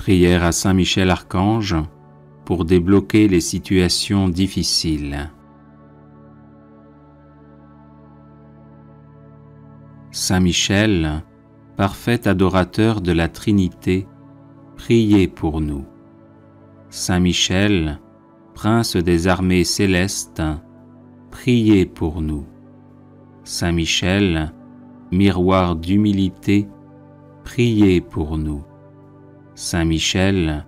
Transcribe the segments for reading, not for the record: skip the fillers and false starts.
Prière à Saint Michel Archange pour débloquer les situations difficiles. Saint Michel, parfait adorateur de la Trinité, priez pour nous. Saint Michel, prince des armées célestes, priez pour nous. Saint Michel, miroir d'humilité, priez pour nous. Saint Michel,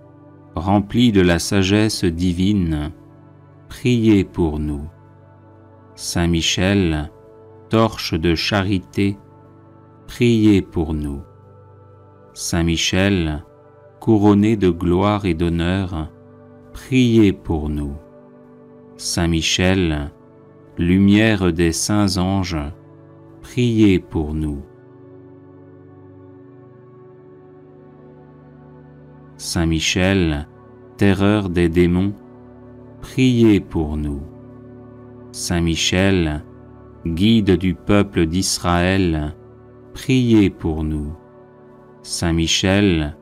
rempli de la sagesse divine, priez pour nous. Saint Michel, torche de charité, priez pour nous. Saint Michel, couronné de gloire et d'honneur, priez pour nous. Saint Michel, lumière des saints anges, priez pour nous. Saint Michel, terreur des démons, priez pour nous. Saint Michel, guide du peuple d'Israël, priez pour nous. Saint Michel,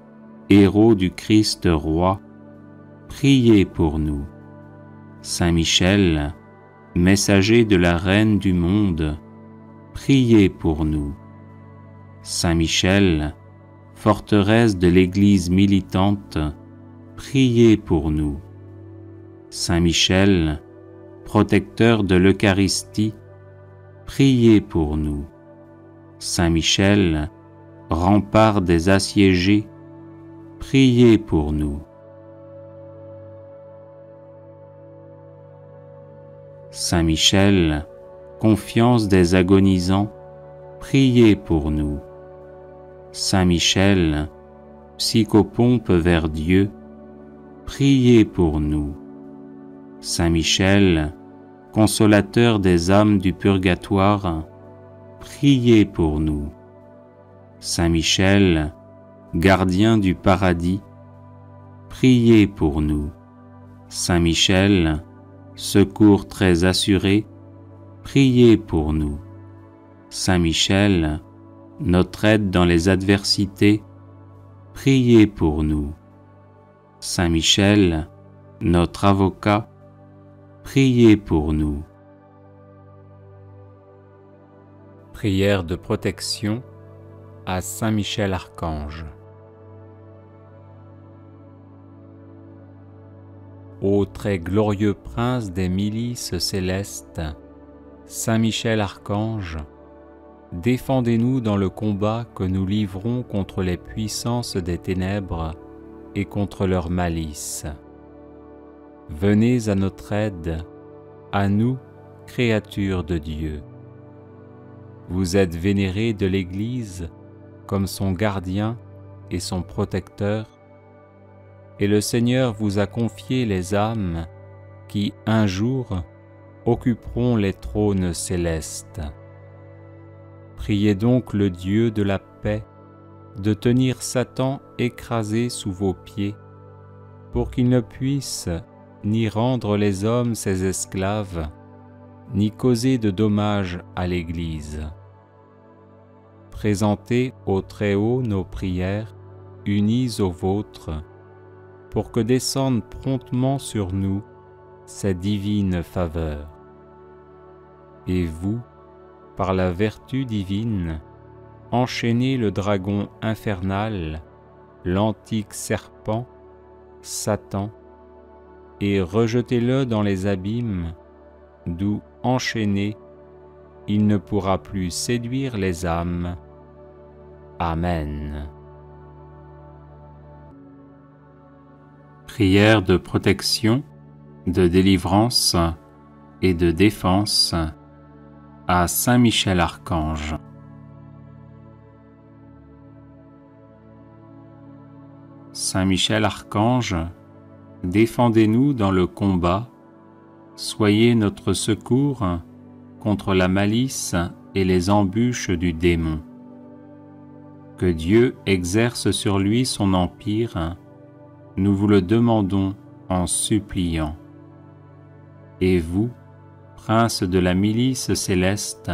héros du Christ roi, priez pour nous. Saint Michel, messager de la Reine du monde, priez pour nous. Saint Michel, forteresse de l'Église militante, priez pour nous. Saint Michel, protecteur de l'Eucharistie, priez pour nous. Saint Michel, rempart des assiégés, priez pour nous. Saint Michel, confiance des agonisants, priez pour nous. Saint Michel, psychopompe vers Dieu, priez pour nous. Saint Michel, consolateur des âmes du purgatoire, priez pour nous. Saint Michel, gardien du paradis, priez pour nous. Saint Michel, secours très assuré, priez pour nous. Saint Michel, notre aide dans les adversités, priez pour nous. Saint Michel, notre avocat, priez pour nous. Prière de protection à Saint Michel Archange. Ô très glorieux prince des milices célestes, Saint Michel Archange, défendez-nous dans le combat que nous livrons contre les puissances des ténèbres et contre leur malice. Venez à notre aide, à nous, créatures de Dieu. Vous êtes vénérés de l'Église comme son gardien et son protecteur, et le Seigneur vous a confié les âmes qui, un jour, occuperont les trônes célestes. Priez donc le Dieu de la paix de tenir Satan écrasé sous vos pieds, pour qu'il ne puisse ni rendre les hommes ses esclaves, ni causer de dommages à l'Église. Présentez au Très-Haut nos prières, unies aux vôtres, pour que descende promptement sur nous sa divine faveur. Et vous, par la vertu divine, enchaînez le dragon infernal, l'antique serpent, Satan, et rejetez-le dans les abîmes, d'où, enchaîné, il ne pourra plus séduire les âmes. Amen. Prière de protection, de délivrance et de défense à Saint Michel Archange. Saint Michel Archange, défendez-nous dans le combat, soyez notre secours contre la malice et les embûches du démon. Que Dieu exerce sur lui son empire, nous vous le demandons en suppliant. Et vous, prince de la milice céleste,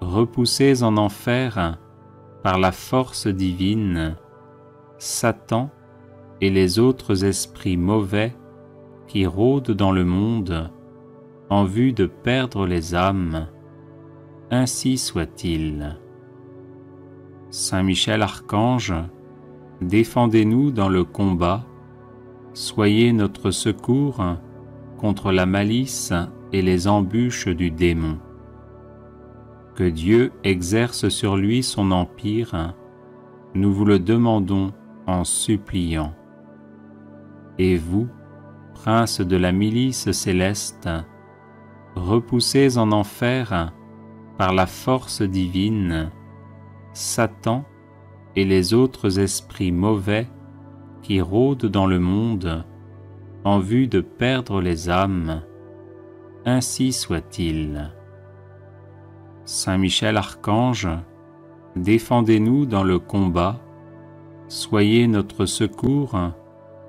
repoussez en enfer, par la force divine, Satan et les autres esprits mauvais qui rôdent dans le monde en vue de perdre les âmes, ainsi soit-il. Saint Michel Archange, défendez-nous dans le combat, soyez notre secours contre la malice et les embûches du démon. Que Dieu exerce sur lui son empire, nous vous le demandons en suppliant. Et vous, princes de la milice céleste, repoussez en enfer par la force divine Satan et les autres esprits mauvais qui rôdent dans le monde en vue de perdre les âmes, ainsi soit-il. Saint Michel Archange, défendez-nous dans le combat, soyez notre secours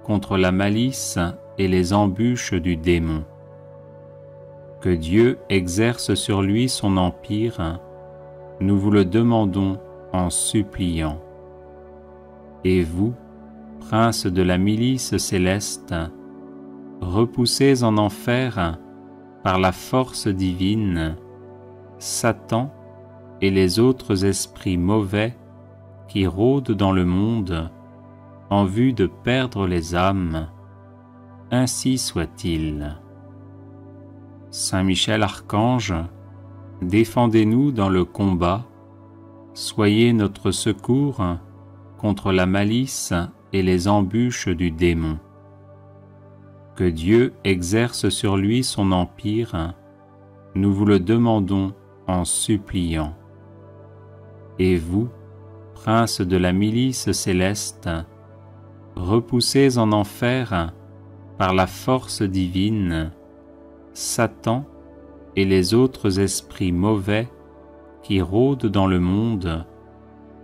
contre la malice et les embûches du démon. Que Dieu exerce sur lui son empire, nous vous le demandons en suppliant. Et vous, princes de la milice céleste, repoussez en enfer par la force divine Satan et les autres esprits mauvais qui rôdent dans le monde en vue de perdre les âmes, ainsi soit-il. Saint Michel Archange, défendez-nous dans le combat, soyez notre secours contre la malice et les embûches du démon. Que Dieu exerce sur lui son empire, nous vous le demandons en suppliant. Et vous, princes de la milice céleste, repoussez en enfer par la force divine Satan et les autres esprits mauvais qui rôdent dans le monde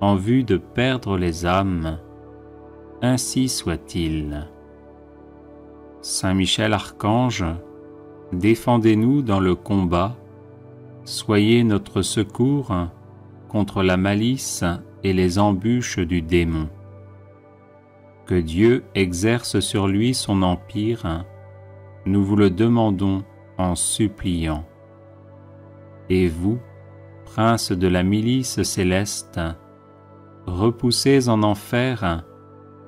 en vue de perdre les âmes, ainsi soit-il. Saint Michel Archange, défendez-nous dans le combat, soyez notre secours contre la malice et les embûches du démon. Que Dieu exerce sur lui son empire, nous vous le demandons en suppliant. Et vous, princes de la milice céleste, repoussez en enfer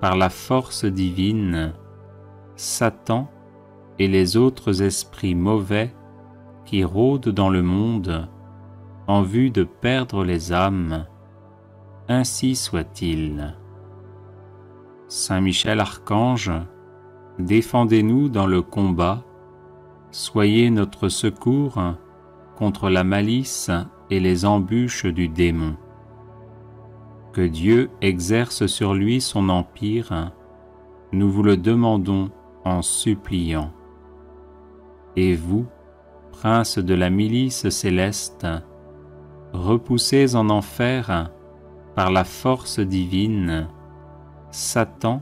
par la force divine Satan et les autres esprits mauvais qui rôdent dans le monde en vue de perdre les âmes, ainsi soit-il. Saint Michel Archange, défendez-nous dans le combat, soyez notre secours contre la malice et les embûches du démon. Que Dieu exerce sur lui son empire, nous vous le demandons en suppliant. Et vous, princes de la milice céleste, repoussez en enfer par la force divine Satan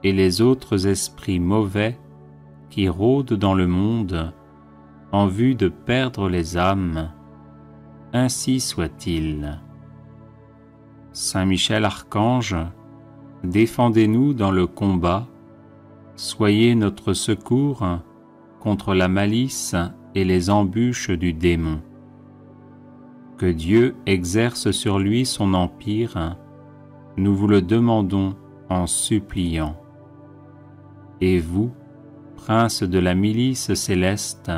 et les autres esprits mauvais qui rôdent dans le monde en vue de perdre les âmes, ainsi soit-il. Saint Michel Archange, défendez-nous dans le combat, soyez notre secours contre la malice et les embûches du démon. Que Dieu exerce sur lui son empire, nous vous le demandons en suppliant. Et vous, princes de la milice céleste,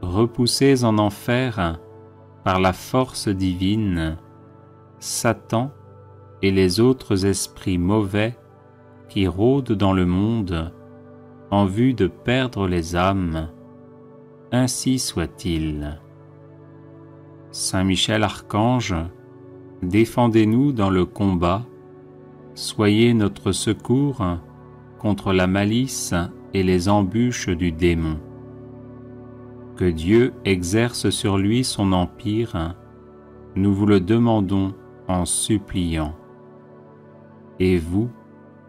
repoussez en enfer par la force divine Satan et les autres esprits mauvais qui rôdent dans le monde en vue de perdre les âmes, ainsi soit-il. Saint Michel Archange, défendez-nous dans le combat, soyez notre secours contre la malice et les embûches du démon. Que Dieu exerce sur lui son empire, nous vous le demandons en suppliant. Et vous,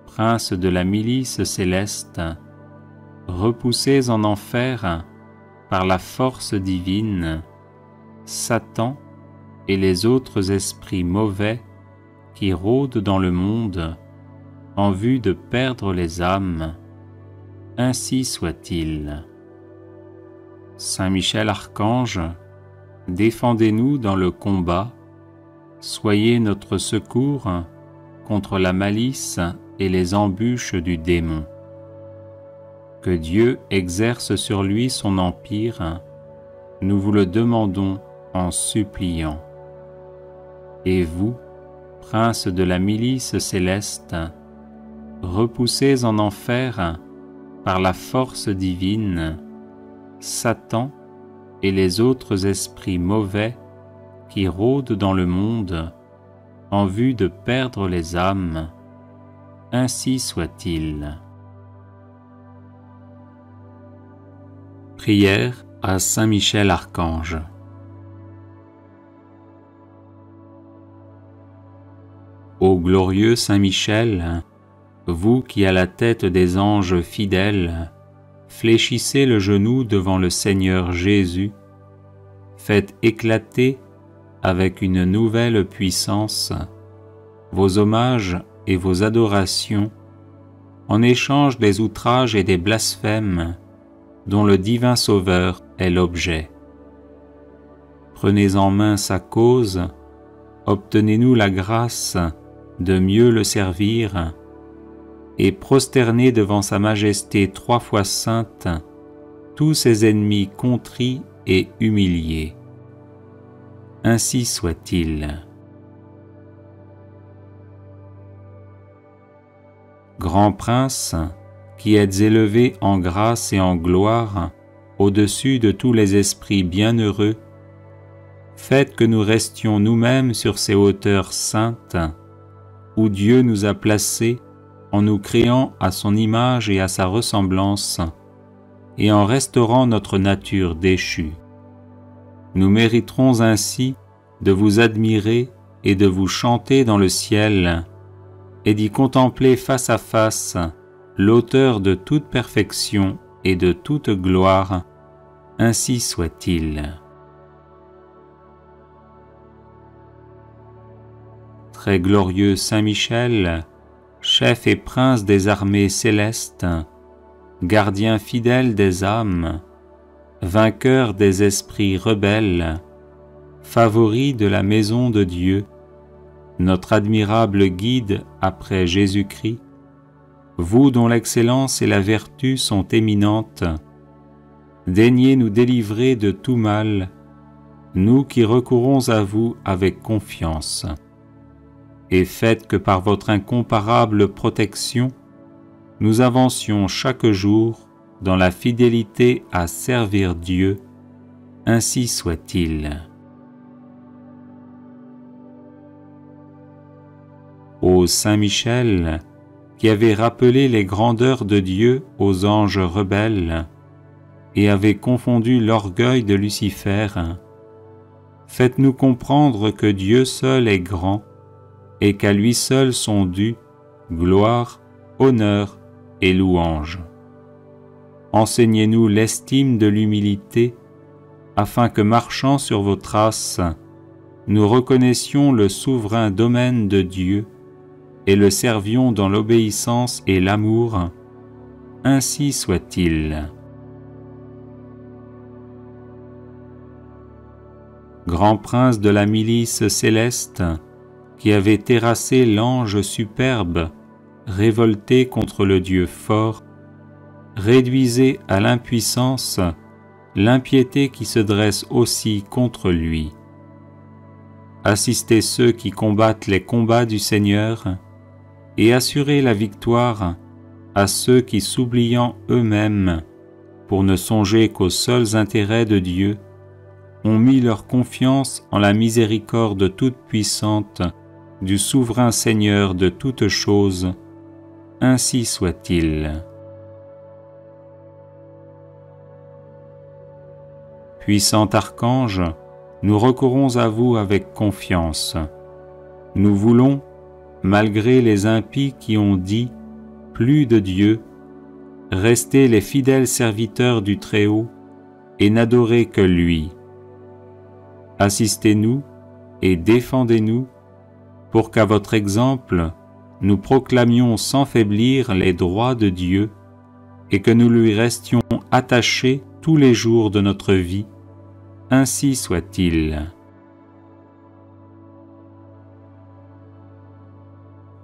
princes de la milice céleste, repoussez en enfer par la force divine Satan et les autres esprits mauvais qui rôdent dans le monde en vue de perdre les âmes. Ainsi soit-il. Saint Michel Archange, défendez-nous dans le combat, soyez notre secours contre la malice et les embûches du démon. Que Dieu exerce sur lui son empire, nous vous le demandons en suppliant. Et vous, princes de la milice céleste, repoussez en enfer, par la force divine, Satan et les autres esprits mauvais qui rôdent dans le monde en vue de perdre les âmes. Ainsi soit-il. Prière à Saint Michel Archange. Ô glorieux Saint Michel, vous qui à la tête des anges fidèles fléchissez le genou devant le Seigneur Jésus, faites éclater avec une nouvelle puissance vos hommages et vos adorations en échange des outrages et des blasphèmes dont le divin Sauveur est l'objet. Prenez en main sa cause, obtenez-nous la grâce de mieux le servir, et prosternez devant sa majesté 3 fois sainte tous ses ennemis contrits et humiliés. Ainsi soit-il. Grand prince, qui êtes élevé en grâce et en gloire au-dessus de tous les esprits bienheureux, faites que nous restions nous-mêmes sur ces hauteurs saintes, où Dieu nous a placés en nous créant à son image et à sa ressemblance, et en restaurant notre nature déchue. Nous mériterons ainsi de vous admirer et de vous chanter dans le ciel, et d'y contempler face à face l'auteur de toute perfection et de toute gloire. Ainsi soit-il. Très glorieux Saint Michel, chef et prince des armées célestes, gardien fidèle des âmes, vainqueur des esprits rebelles, favori de la maison de Dieu, notre admirable guide après Jésus-Christ, vous dont l'excellence et la vertu sont éminentes, daignez nous délivrer de tout mal, nous qui recourons à vous avec confiance. Et faites que par votre incomparable protection, nous avancions chaque jour dans la fidélité à servir Dieu. Ainsi soit-il. Ô Saint Michel, qui avez rappelé les grandeurs de Dieu aux anges rebelles et avez confondu l'orgueil de Lucifer, faites-nous comprendre que Dieu seul est grand et qu'à lui seul sont dus gloire, honneur et louange. Enseignez-nous l'estime de l'humilité, afin que marchant sur vos traces, nous reconnaissions le souverain domaine de Dieu et le servions dans l'obéissance et l'amour. Ainsi soit-il. Grand prince de la milice céleste, qui avait terrassé l'ange superbe, révolté contre le Dieu fort, réduisez à l'impuissance l'impiété qui se dresse aussi contre lui. Assistez ceux qui combattent les combats du Seigneur et assurez la victoire à ceux qui, s'oubliant eux-mêmes, pour ne songer qu'aux seuls intérêts de Dieu, ont mis leur confiance en la miséricorde toute puissante du souverain Seigneur de toutes choses. Ainsi soit-il. Puissant archange, nous recourons à vous avec confiance. Nous voulons, malgré les impies qui ont dit « plus de Dieu », rester les fidèles serviteurs du Très-Haut et n'adorer que lui. Assistez-nous et défendez-nous pour qu'à votre exemple, nous proclamions sans faiblir les droits de Dieu et que nous lui restions attachés tous les jours de notre vie, ainsi soit-il.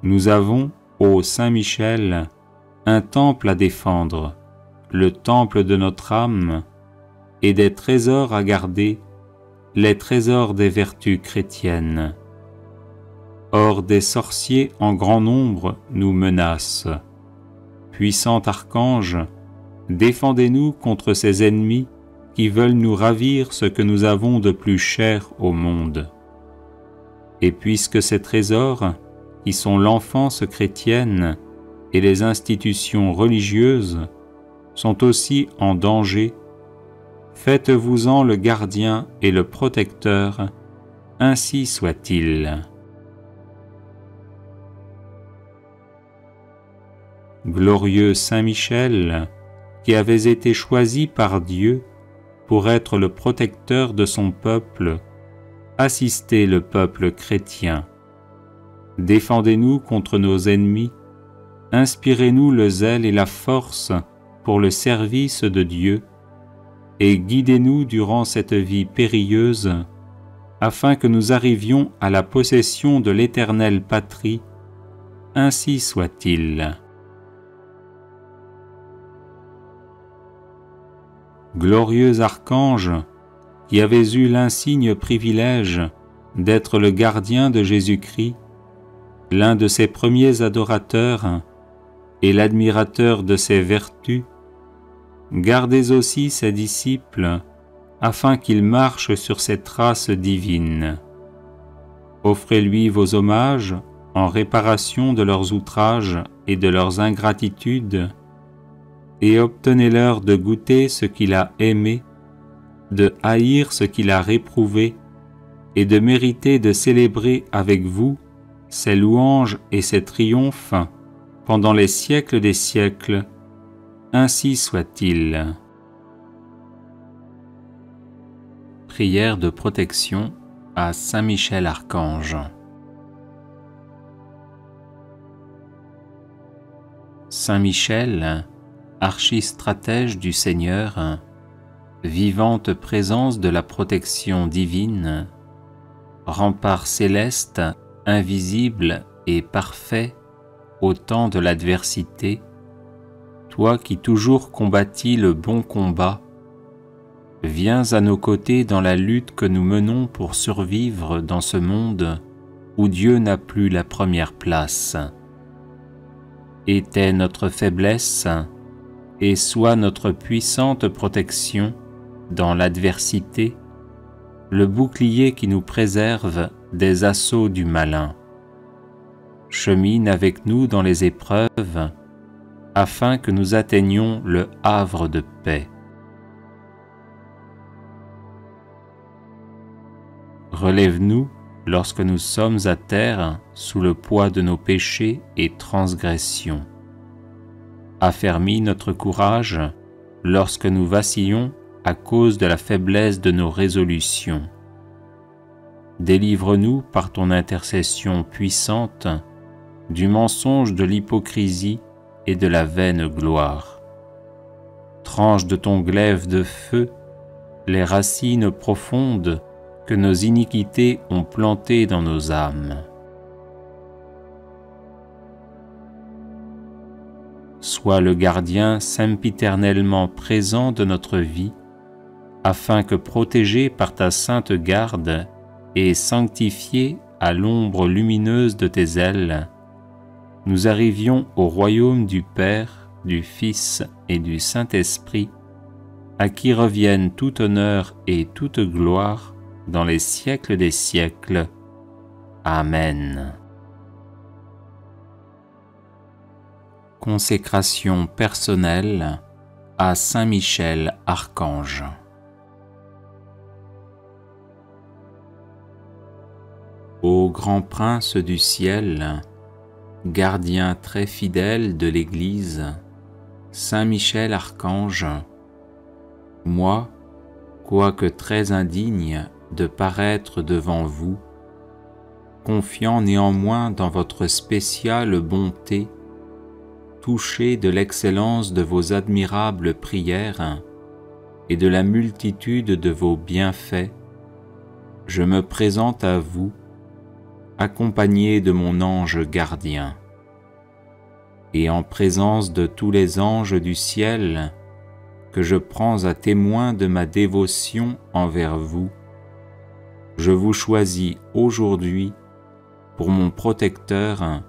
Nous avons, ô Saint Michel, un temple à défendre, le temple de notre âme, et des trésors à garder, les trésors des vertus chrétiennes. Or des sorciers en grand nombre nous menacent. Puissant archange, défendez-nous contre ces ennemis qui veulent nous ravir ce que nous avons de plus cher au monde. Et puisque ces trésors, qui sont l'enfance chrétienne et les institutions religieuses, sont aussi en danger, faites-vous-en le gardien et le protecteur, ainsi soit-il. Glorieux Saint Michel, qui avez été choisi par Dieu pour être le protecteur de son peuple, assistez le peuple chrétien. Défendez-nous contre nos ennemis, inspirez-nous le zèle et la force pour le service de Dieu, et guidez-nous durant cette vie périlleuse, afin que nous arrivions à la possession de l'éternelle patrie, ainsi soit-il. Glorieux archange, qui avez eu l'insigne privilège d'être le gardien de Jésus-Christ, l'un de ses premiers adorateurs et l'admirateur de ses vertus, gardez aussi ses disciples afin qu'ils marchent sur ses traces divines. Offrez-lui vos hommages en réparation de leurs outrages et de leurs ingratitudes, et obtenez-leur de goûter ce qu'il a aimé, de haïr ce qu'il a réprouvé, et de mériter de célébrer avec vous ses louanges et ses triomphes pendant les siècles des siècles, ainsi soit-il. Prière de protection à Saint Michel Archange. Saint Michel, archistratège du Seigneur, vivante présence de la protection divine, rempart céleste, invisible et parfait au temps de l'adversité, toi qui toujours combattis le bon combat, viens à nos côtés dans la lutte que nous menons pour survivre dans ce monde où Dieu n'a plus la première place. Était notre faiblesse et sois notre puissante protection dans l'adversité, le bouclier qui nous préserve des assauts du malin. Chemine avec nous dans les épreuves, afin que nous atteignions le havre de paix. Relève-nous lorsque nous sommes à terre sous le poids de nos péchés et transgressions. Affermis notre courage lorsque nous vacillons à cause de la faiblesse de nos résolutions. Délivre-nous par ton intercession puissante du mensonge de l'hypocrisie et de la vaine gloire. Tranche de ton glaive de feu les racines profondes que nos iniquités ont plantées dans nos âmes. Sois le gardien sempiternellement présent de notre vie, afin que, protégés par ta sainte garde et sanctifiés à l'ombre lumineuse de tes ailes, nous arrivions au royaume du Père, du Fils et du Saint-Esprit, à qui reviennent tout honneur et toute gloire dans les siècles des siècles. Amen. Consécration personnelle à Saint Michel Archange. Ô grand prince du ciel, gardien très fidèle de l'Église, Saint Michel Archange, moi, quoique très indigne de paraître devant vous, confiant néanmoins dans votre spéciale bonté, touché de l'excellence de vos admirables prières et de la multitude de vos bienfaits, je me présente à vous, accompagné de mon ange gardien. Et en présence de tous les anges du ciel, que je prends à témoin de ma dévotion envers vous, je vous choisis aujourd'hui pour mon protecteur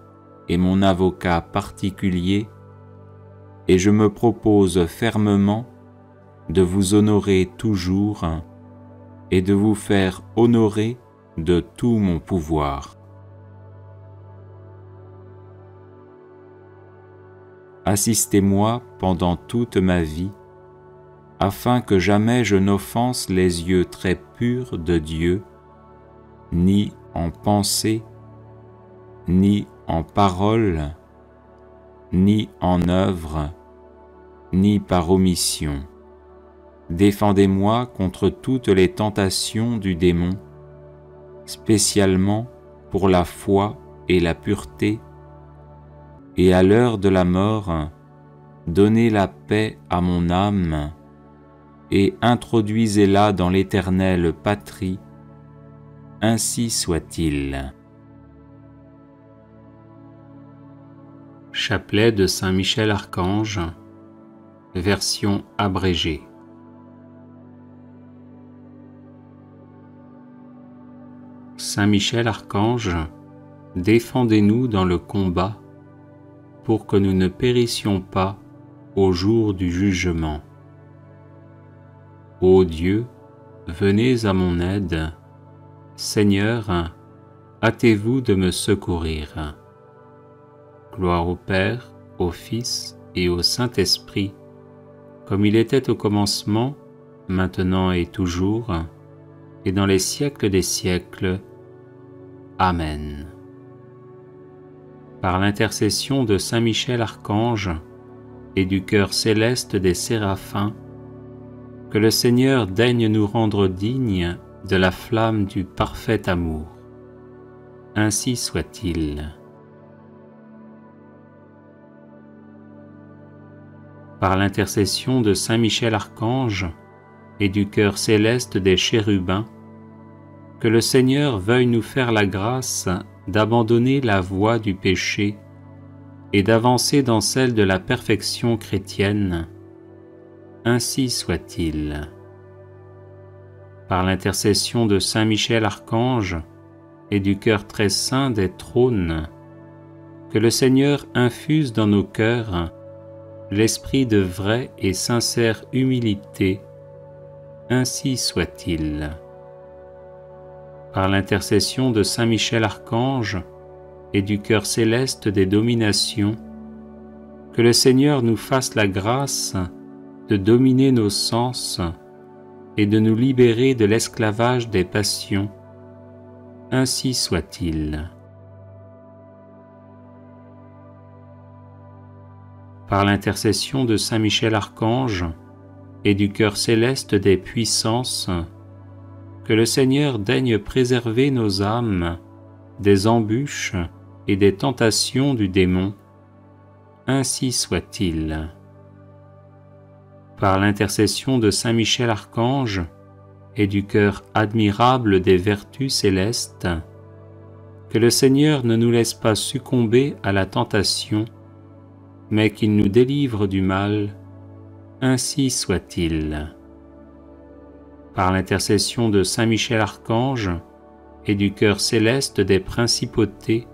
et mon avocat particulier, et je me propose fermement de vous honorer toujours et de vous faire honorer de tout mon pouvoir. Assistez-moi pendant toute ma vie, afin que jamais je n'offense les yeux très purs de Dieu, ni en pensée, ni en parole, ni en œuvre, ni par omission. Défendez-moi contre toutes les tentations du démon, spécialement pour la foi et la pureté, et à l'heure de la mort, donnez la paix à mon âme, et introduisez-la dans l'éternelle patrie, ainsi soit-il. Chapelet de Saint Michel Archange, version abrégée. Saint Michel Archange, défendez-nous dans le combat, pour que nous ne périssions pas au jour du jugement. Ô Dieu, venez à mon aide. Seigneur, hâtez-vous de me secourir. Gloire au Père, au Fils et au Saint-Esprit, comme il était au commencement, maintenant et toujours, et dans les siècles des siècles. Amen. Par l'intercession de Saint Michel Archange et du cœur céleste des séraphins, que le Seigneur daigne nous rendre dignes de la flamme du parfait amour. Ainsi soit-il. Par l'intercession de Saint Michel Archange et du cœur céleste des chérubins, que le Seigneur veuille nous faire la grâce d'abandonner la voie du péché et d'avancer dans celle de la perfection chrétienne. Ainsi soit-il. Par l'intercession de Saint Michel Archange et du cœur très saint des trônes, que le Seigneur infuse dans nos cœurs l'esprit de vraie et sincère humilité. Ainsi soit-il. Par l'intercession de Saint Michel Archange et du cœur céleste des dominations, que le Seigneur nous fasse la grâce de dominer nos sens et de nous libérer de l'esclavage des passions. Ainsi soit-il. Par l'intercession de Saint Michel Archange et du cœur céleste des puissances, que le Seigneur daigne préserver nos âmes des embûches et des tentations du démon. Ainsi soit-il. Par l'intercession de Saint Michel Archange et du cœur admirable des vertus célestes, que le Seigneur ne nous laisse pas succomber à la tentation, mais qu'il nous délivre du mal. Ainsi soit-il. Par l'intercession de Saint Michel Archange et du cœur céleste des principautés,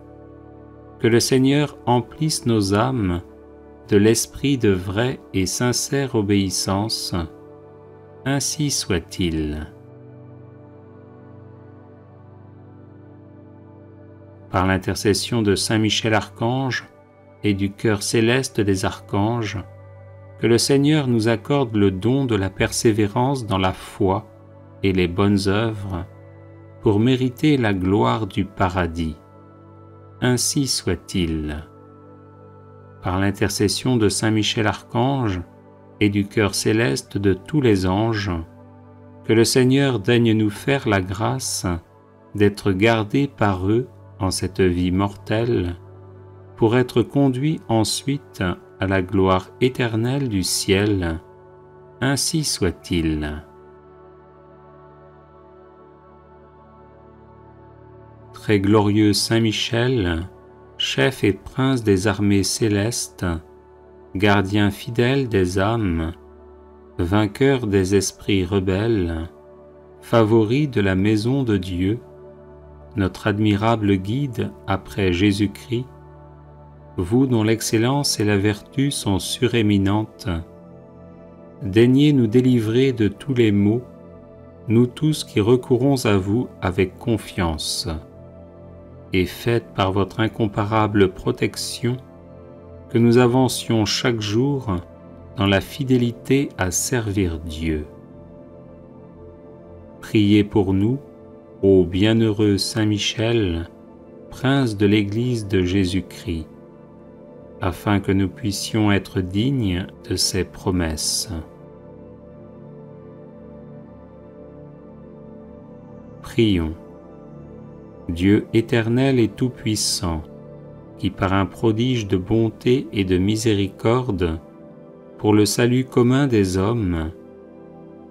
que le Seigneur emplisse nos âmes de l'esprit de vraie et sincère obéissance. Ainsi soit-il. Par l'intercession de Saint Michel Archange et du cœur céleste des archanges, que le Seigneur nous accorde le don de la persévérance dans la foi et les bonnes œuvres, pour mériter la gloire du paradis. Ainsi soit-il. Par l'intercession de Saint Michel Archange et du cœur céleste de tous les anges, que le Seigneur daigne nous faire la grâce d'être gardés par eux en cette vie mortelle, pour être conduits ensuite à la gloire éternelle du ciel. Ainsi soit-il. Très glorieux Saint Michel, chef et prince des armées célestes, gardien fidèle des âmes, vainqueur des esprits rebelles, favori de la maison de Dieu, notre admirable guide après Jésus-Christ, vous dont l'excellence et la vertu sont suréminentes, daignez nous délivrer de tous les maux, nous tous qui recourons à vous avec confiance, et faites par votre incomparable protection que nous avancions chaque jour dans la fidélité à servir Dieu. Priez pour nous, ô bienheureux Saint Michel, prince de l'Église de Jésus-Christ, afin que nous puissions être dignes de ses promesses. Prions. Dieu éternel et tout-puissant, qui par un prodige de bonté et de miséricorde, pour le salut commun des hommes,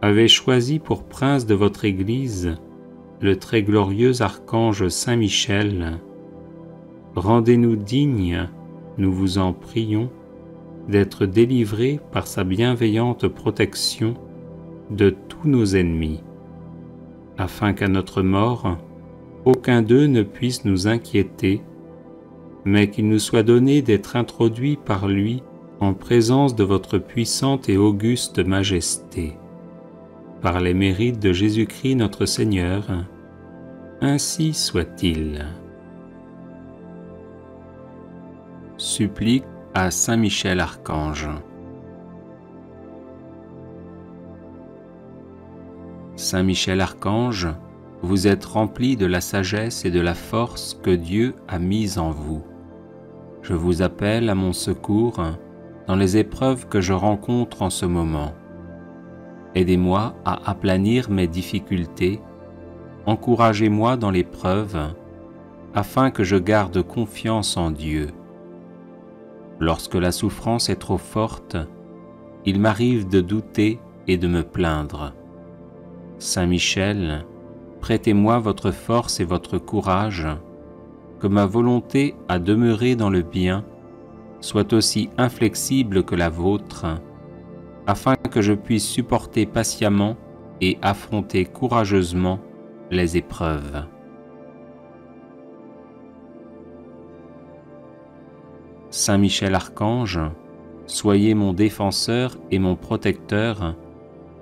avez choisi pour prince de votre Église le très glorieux archange Saint Michel, rendez-nous dignes, nous vous en prions, d'être délivrés par sa bienveillante protection de tous nos ennemis, afin qu'à notre mort, aucun d'eux ne puisse nous inquiéter, mais qu'il nous soit donné d'être introduits par lui en présence de votre puissante et auguste majesté. Par les mérites de Jésus-Christ notre Seigneur, ainsi soit-il. Supplique à Saint Michel Archange. Saint Michel Archange, vous êtes rempli de la sagesse et de la force que Dieu a mise en vous. Je vous appelle à mon secours dans les épreuves que je rencontre en ce moment. Aidez-moi à aplanir mes difficultés, encouragez-moi dans l'épreuve, afin que je garde confiance en Dieu. Lorsque la souffrance est trop forte, il m'arrive de douter et de me plaindre. Saint Michel, prêtez-moi votre force et votre courage, que ma volonté à demeurer dans le bien soit aussi inflexible que la vôtre, afin que je puisse supporter patiemment et affronter courageusement les épreuves. Saint Michel Archange, soyez mon défenseur et mon protecteur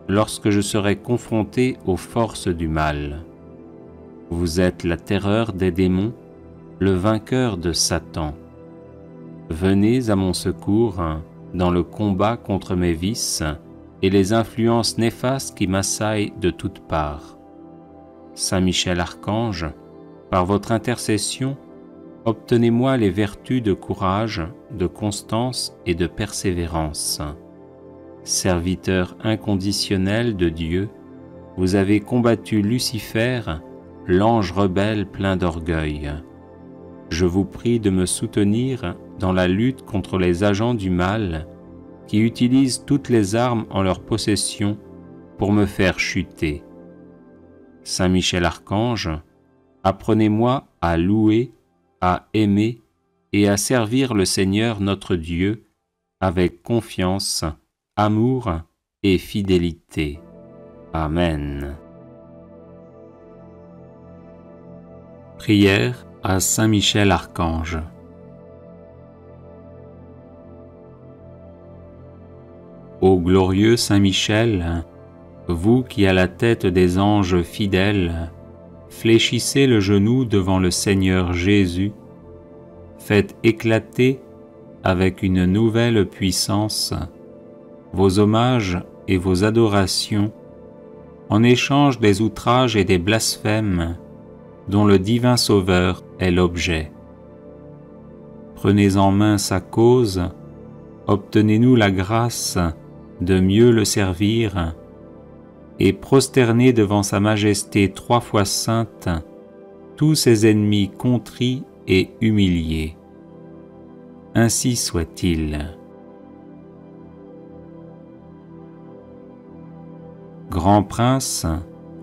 lorsque je serai confronté aux forces du mal. Vous êtes la terreur des démons, le vainqueur de Satan. Venez à mon secours dans le combat contre mes vices et les influences néfastes qui m'assaillent de toutes parts. Saint Michel Archange, par votre intercession, obtenez-moi les vertus de courage, de constance et de persévérance. Serviteur inconditionnel de Dieu, vous avez combattu Lucifer, l'ange rebelle plein d'orgueil. Je vous prie de me soutenir dans la lutte contre les agents du mal qui utilisent toutes les armes en leur possession pour me faire chuter. Saint Michel Archange, apprenez-moi à louer, à aimer et à servir le Seigneur notre Dieu avec confiance, amour et fidélité. Amen. Prière à Saint Michel Archange. Ô glorieux Saint Michel, vous qui à la tête des anges fidèles, fléchissez le genou devant le Seigneur Jésus, faites éclater avec une nouvelle puissance vos hommages et vos adorations en échange des outrages et des blasphèmes dont le divin Sauveur est l'objet. Prenez en main sa cause, obtenez-nous la grâce de mieux le servir, et prosternez devant sa majesté 3 fois sainte tous ses ennemis contrits et humiliés. Ainsi soit-il. Grand Prince,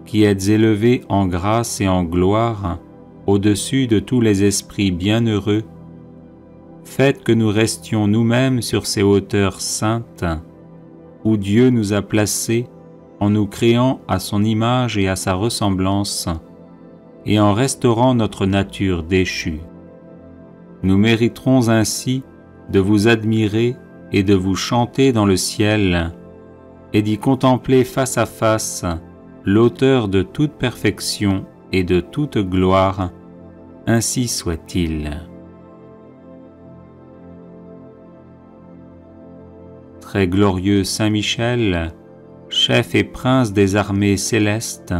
qui êtes élevé en grâce et en gloire au-dessus de tous les esprits bienheureux, faites que nous restions nous-mêmes sur ces hauteurs saintes où Dieu nous a placés en nous créant à son image et à sa ressemblance et en restaurant notre nature déchue. Nous mériterons ainsi de vous admirer et de vous chanter dans le ciel et d'y contempler face à face l'auteur de toute perfection et de toute gloire, ainsi soit-il. Très glorieux Saint Michel, chef et prince des armées célestes,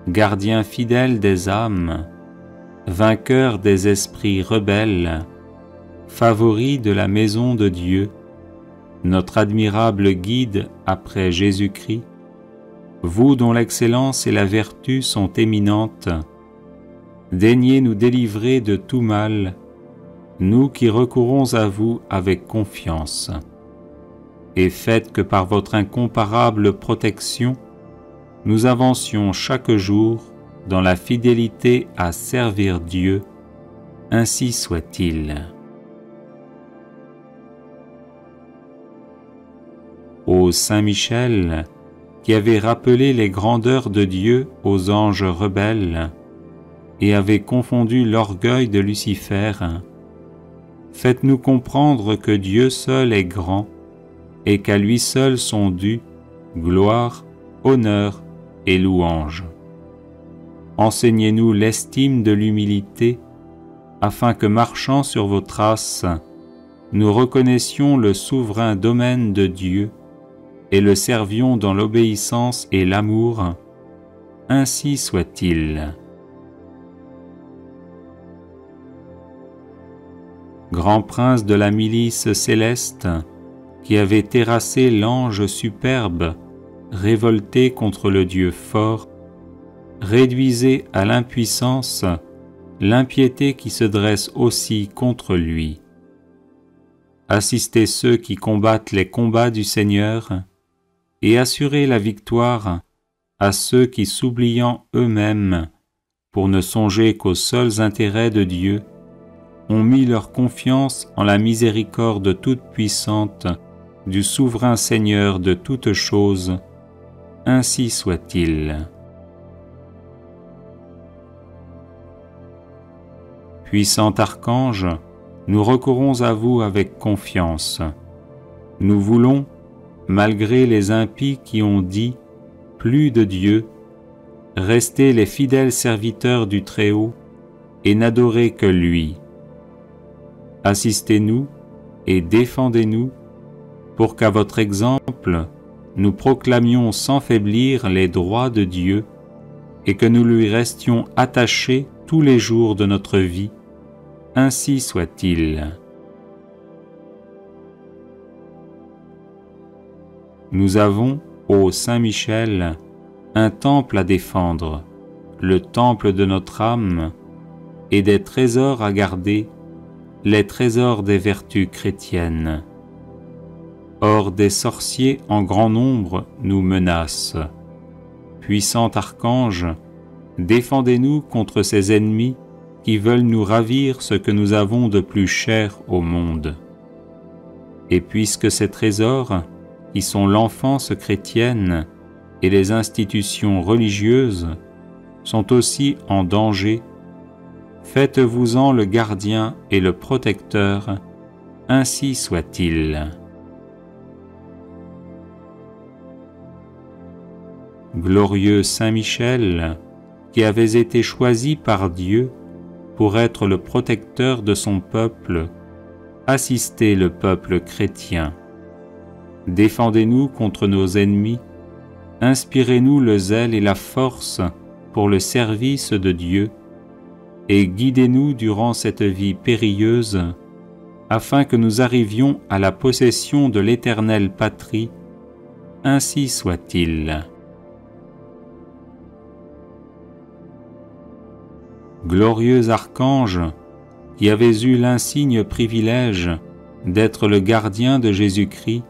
gardien fidèle des âmes, vainqueur des esprits rebelles, favori de la maison de Dieu, notre admirable guide après Jésus-Christ, vous dont l'excellence et la vertu sont éminentes, daignez nous délivrer de tout mal, nous qui recourons à vous avec confiance, et faites que par votre incomparable protection, nous avancions chaque jour dans la fidélité à servir Dieu, ainsi soit-il. Ô Saint Michel, qui avez rappelé les grandeurs de Dieu aux anges rebelles et avez confondu l'orgueil de Lucifer, faites-nous comprendre que Dieu seul est grand et qu'à lui seul sont dus gloire, honneur et louange. Enseignez-nous l'estime de l'humilité, afin que, marchant sur vos traces, nous reconnaissions le souverain domaine de Dieu et le servions dans l'obéissance et l'amour, ainsi soit-il. Grand prince de la milice céleste, qui avait terrassé l'ange superbe, révolté contre le Dieu fort, réduisez à l'impuissance l'impiété qui se dresse aussi contre lui. Assistez ceux qui combattent les combats du Seigneur et assurez la victoire à ceux qui, s'oubliant eux-mêmes, pour ne songer qu'aux seuls intérêts de Dieu, ont mis leur confiance en la miséricorde toute puissante du souverain Seigneur de toutes choses, ainsi soit-il. Puissant archange, nous recourons à vous avec confiance. Nous voulons, malgré les impies qui ont dit « plus de Dieu », rester les fidèles serviteurs du Très-Haut et n'adorer que lui. Assistez-nous et défendez-nous pour qu'à votre exemple, nous proclamions sans faiblir les droits de Dieu et que nous lui restions attachés tous les jours de notre vie. Ainsi soit-il. Nous avons, ô Saint Michel, un temple à défendre, le temple de notre âme, et des trésors à garder, les trésors des vertus chrétiennes. Or des sorciers en grand nombre nous menacent. Puissant archange, défendez-nous contre ces ennemis qui veulent nous ravir ce que nous avons de plus cher au monde. Et puisque ces trésors, qui sont l'enfance chrétienne et les institutions religieuses, sont aussi en danger, faites-vous-en le gardien et le protecteur, ainsi soit-il. Glorieux Saint Michel, qui avez été choisi par Dieu pour être le protecteur de son peuple, assistez le peuple chrétien. Défendez-nous contre nos ennemis, inspirez-nous le zèle et la force pour le service de Dieu, et guidez-nous durant cette vie périlleuse, afin que nous arrivions à la possession de l'éternelle patrie, ainsi soit-il. Glorieux archange, qui avez eu l'insigne privilège d'être le gardien de Jésus-Christ,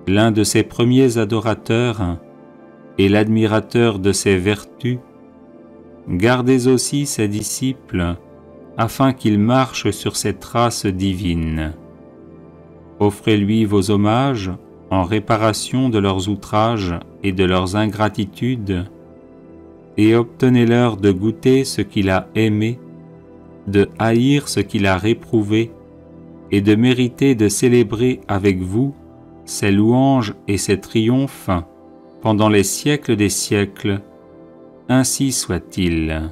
l'un de ses premiers adorateurs et l'admirateur de ses vertus, gardez aussi ses disciples afin qu'ils marchent sur ses traces divines. Offrez-lui vos hommages en réparation de leurs outrages et de leurs ingratitudes, et obtenez-leur de goûter ce qu'il a aimé, de haïr ce qu'il a réprouvé, et de mériter de célébrer avec vous ses louanges et ses triomphes pendant les siècles des siècles. Ainsi soit-il.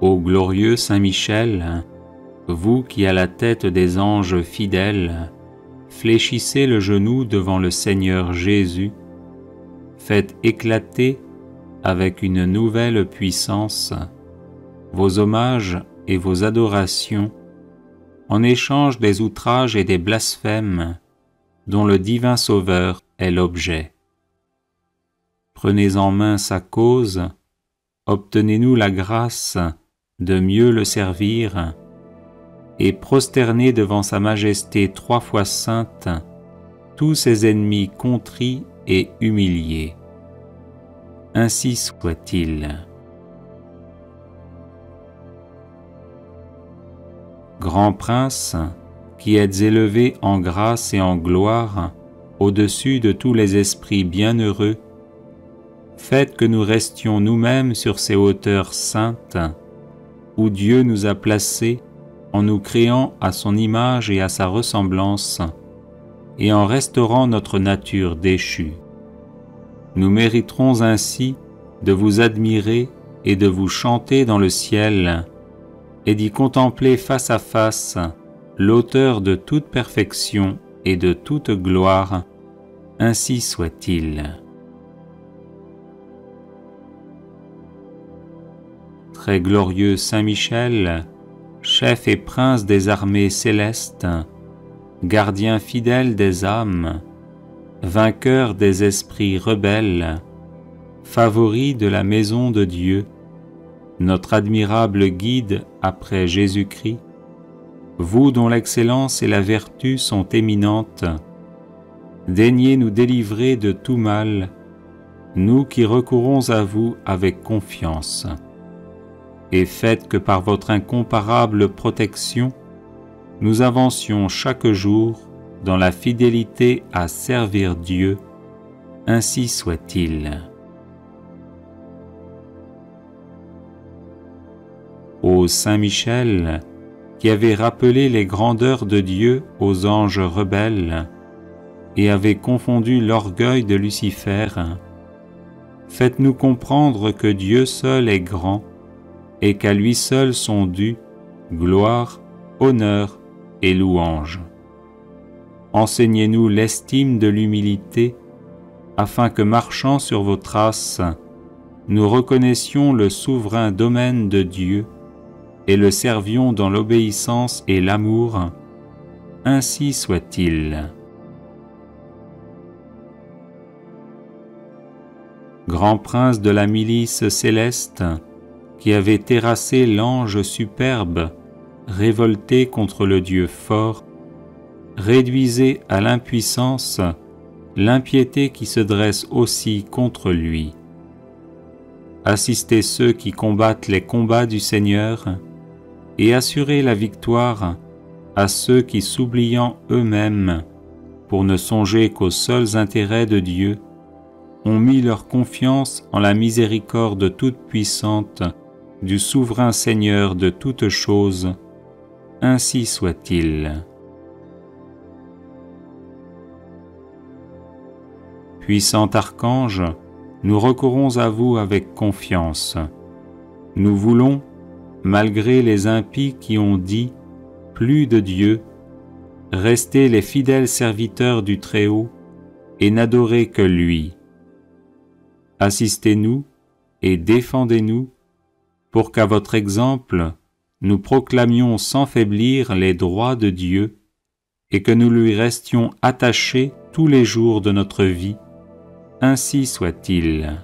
Ô glorieux Saint Michel, vous qui à la tête des anges fidèles fléchissez le genou devant le Seigneur Jésus, faites éclater avec une nouvelle puissance vos hommages et vos adorations en échange des outrages et des blasphèmes dont le divin Sauveur est l'objet. Prenez en main sa cause, obtenez-nous la grâce de mieux le servir, et prosternez devant sa majesté 3 fois sainte tous ses ennemis contrits et humiliés. Ainsi soit-il. Grand Prince, qui êtes élevé en grâce et en gloire au-dessus de tous les esprits bienheureux, faites que nous restions nous-mêmes sur ces hauteurs saintes, où Dieu nous a placés en nous créant à son image et à sa ressemblance, et en restaurant notre nature déchue. Nous mériterons ainsi de vous admirer et de vous chanter dans le ciel, et d'y contempler face à face l'auteur de toute perfection et de toute gloire. Ainsi soit-il. Très glorieux Saint Michel, chef et prince des armées célestes, gardien fidèle des âmes, vainqueur des esprits rebelles, favori de la maison de Dieu, notre admirable guide après Jésus-Christ, vous dont l'excellence et la vertu sont éminentes, daignez nous délivrer de tout mal, nous qui recourons à vous avec confiance, et faites que par votre incomparable protection, nous avancions chaque jour dans la fidélité à servir Dieu. Ainsi soit-il. Ô Saint Michel, qui avez rappelé les grandeurs de Dieu aux anges rebelles et avez confondu l'orgueil de Lucifer, faites-nous comprendre que Dieu seul est grand et qu'à lui seul sont dus gloire, honneur et louange. Enseignez-nous l'estime de l'humilité, afin que, marchant sur vos traces, nous reconnaissions le souverain domaine de Dieu et le servions dans l'obéissance et l'amour. Ainsi soit-il. Grand prince de la milice céleste, qui avait terrassé l'ange superbe, révolté contre le Dieu fort, réduisez à l'impuissance l'impiété qui se dresse aussi contre lui. Assistez ceux qui combattent les combats du Seigneur et assurez la victoire à ceux qui, s'oubliant eux-mêmes, pour ne songer qu'aux seuls intérêts de Dieu, ont mis leur confiance en la miséricorde toute-puissante du souverain Seigneur de toutes choses. Ainsi soit-il. Puissant archange, nous recourons à vous avec confiance. Nous voulons, malgré les impies qui ont dit « plus de Dieu », rester les fidèles serviteurs du Très-Haut et n'adorer que lui. Assistez-nous et défendez-nous pour qu'à votre exemple, nous proclamions sans faiblir les droits de Dieu et que nous lui restions attachés tous les jours de notre vie, ainsi soit-il.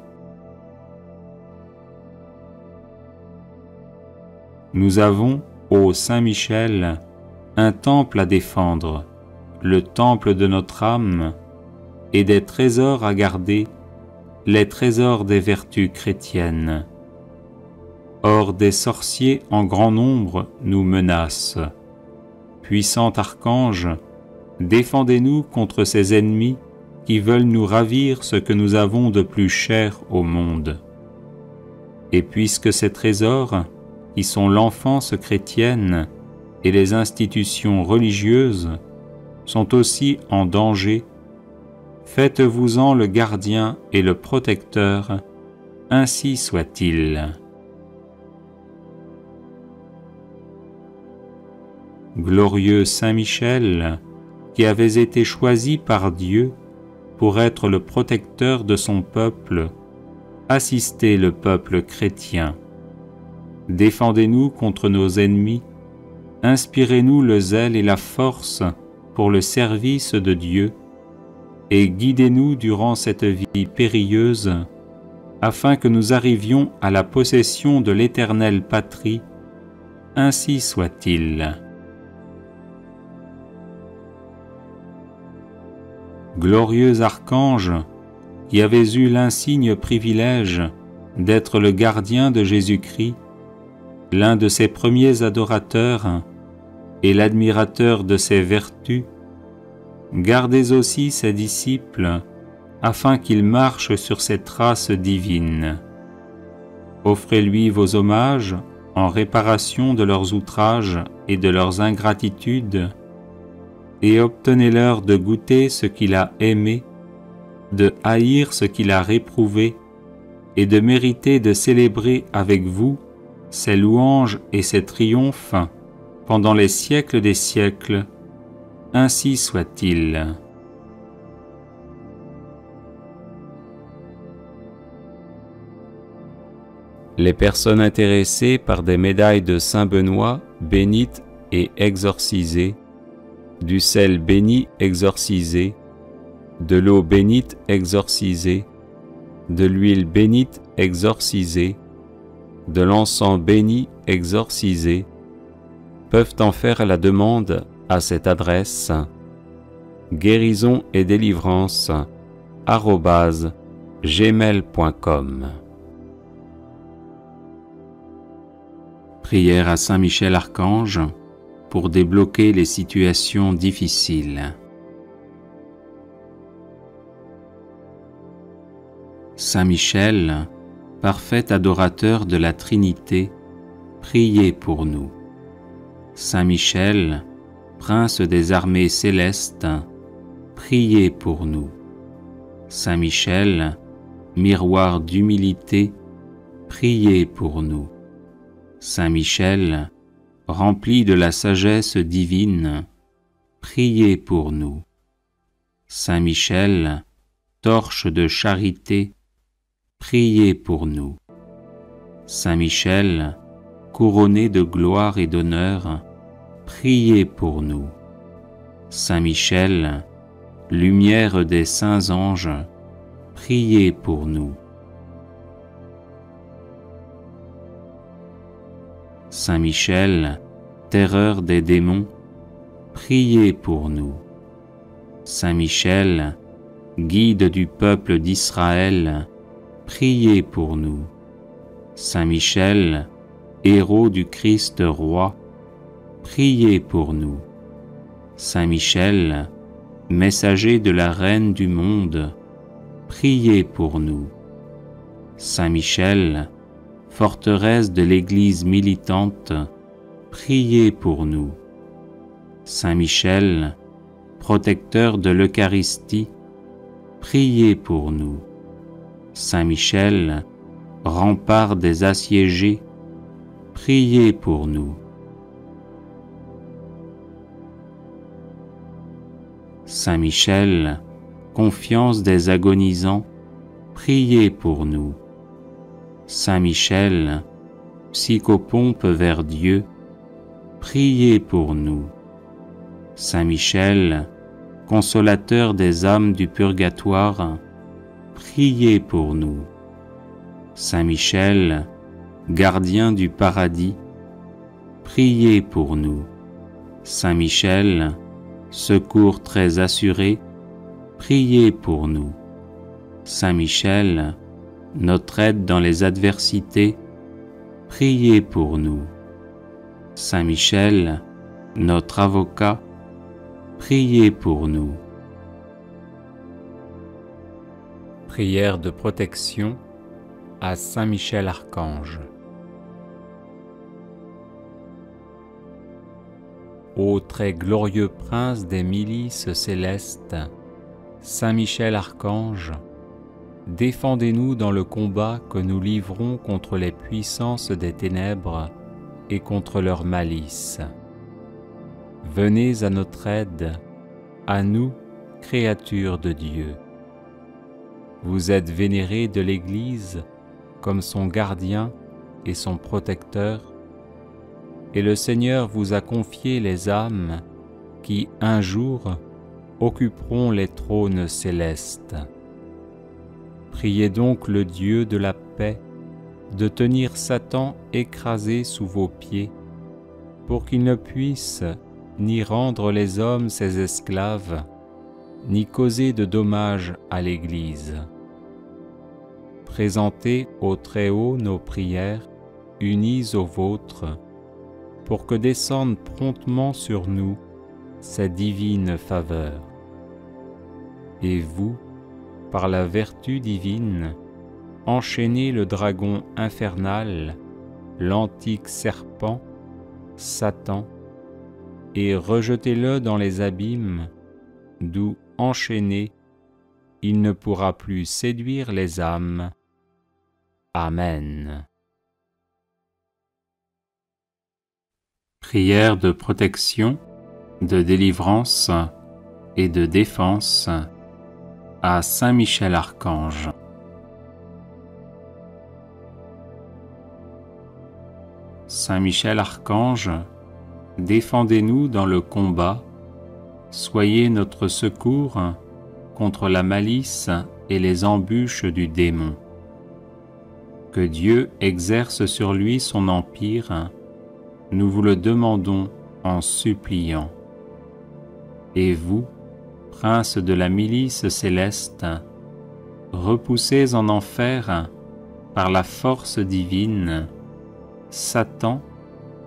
Nous avons, ô Saint Michel, un temple à défendre, le temple de notre âme, et des trésors à garder, les trésors des vertus chrétiennes. Or des sorciers en grand nombre nous menacent. Puissant archange, défendez-nous contre ces ennemis qui veulent nous ravir ce que nous avons de plus cher au monde. Et puisque ces trésors, qui sont l'enfance chrétienne et les institutions religieuses, sont aussi en danger, faites-vous-en le gardien et le protecteur, ainsi soit-il. Glorieux Saint Michel, qui avez été choisi par Dieu pour être le protecteur de son peuple, assistez le peuple chrétien. Défendez-nous contre nos ennemis, inspirez-nous le zèle et la force pour le service de Dieu, et guidez-nous durant cette vie périlleuse, afin que nous arrivions à la possession de l'éternelle patrie, ainsi soit-il. Glorieux archange, qui avez eu l'insigne privilège d'être le gardien de Jésus-Christ, l'un de ses premiers adorateurs et l'admirateur de ses vertus, gardez aussi ses disciples afin qu'ils marchent sur ses traces divines. Offrez-lui vos hommages en réparation de leurs outrages et de leurs ingratitudes, et obtenez-leur de goûter ce qu'il a aimé, de haïr ce qu'il a réprouvé, et de mériter de célébrer avec vous ses louanges et ses triomphes pendant les siècles des siècles, ainsi soit-il. Les personnes intéressées par des médailles de Saint Benoît bénites et exorcisées, du sel béni exorcisé, de l'eau bénite exorcisée, de l'huile bénite exorcisée, de l'encens béni exorcisé, peuvent en faire la demande à cette adresse guérison et délivrance @gmail.com. Prière à Saint Michel Archange pour débloquer les situations difficiles. Saint Michel, parfait adorateur de la Trinité, priez pour nous. Saint Michel, prince des armées célestes, priez pour nous. Saint Michel, miroir d'humilité, priez pour nous. Saint Michel, rempli de la sagesse divine, priez pour nous. Saint Michel, torche de charité, priez pour nous. Saint Michel, couronné de gloire et d'honneur, priez pour nous. Saint Michel, lumière des saints anges, priez pour nous. Saint Michel, terreur des démons, priez pour nous. Saint Michel, guide du peuple d'Israël, priez pour nous. Saint Michel, héros du Christ roi, priez pour nous. Saint Michel, messager de la Reine du monde, priez pour nous. Saint Michel, forteresse de l'Église militante, priez pour nous. Saint Michel, protecteur de l'Eucharistie, priez pour nous. Saint Michel, rempart des assiégés, priez pour nous. Saint Michel, confiance des agonisants, priez pour nous. Saint Michel, psychopompe vers Dieu, priez pour nous. Saint Michel, consolateur des âmes du purgatoire, priez pour nous. Saint Michel, gardien du paradis, priez pour nous. Saint Michel, secours très assuré, priez pour nous. Saint Michel, notre aide dans les adversités, priez pour nous. Saint Michel, notre avocat, priez pour nous. Prière de protection à Saint Michel Archange. Ô très glorieux prince des milices célestes, Saint Michel Archange, défendez-nous dans le combat que nous livrons contre les puissances des ténèbres et contre leur malice. Venez à notre aide, à nous, créatures de Dieu. Vous êtes vénérés de l'Église comme son gardien et son protecteur, et le Seigneur vous a confié les âmes qui, un jour, occuperont les trônes célestes. Priez donc le Dieu de la paix de tenir Satan écrasé sous vos pieds, pour qu'il ne puisse ni rendre les hommes ses esclaves, ni causer de dommages à l'Église. Présentez au Très-Haut nos prières, unies aux vôtres, pour que descende promptement sur nous sa divine faveur. Et vous, par la vertu divine, enchaînez le dragon infernal, l'antique serpent, Satan, et rejetez-le dans les abîmes, d'où, enchaîné, il ne pourra plus séduire les âmes. Amen. Prière de protection, de délivrance et de défense à Saint Michel Archange. Saint Michel Archange, défendez-nous dans le combat, soyez notre secours contre la malice et les embûches du démon. Que Dieu exerce sur lui son empire, nous vous le demandons en suppliant. Et vous, princes de la milice céleste, repoussez en enfer par la force divine Satan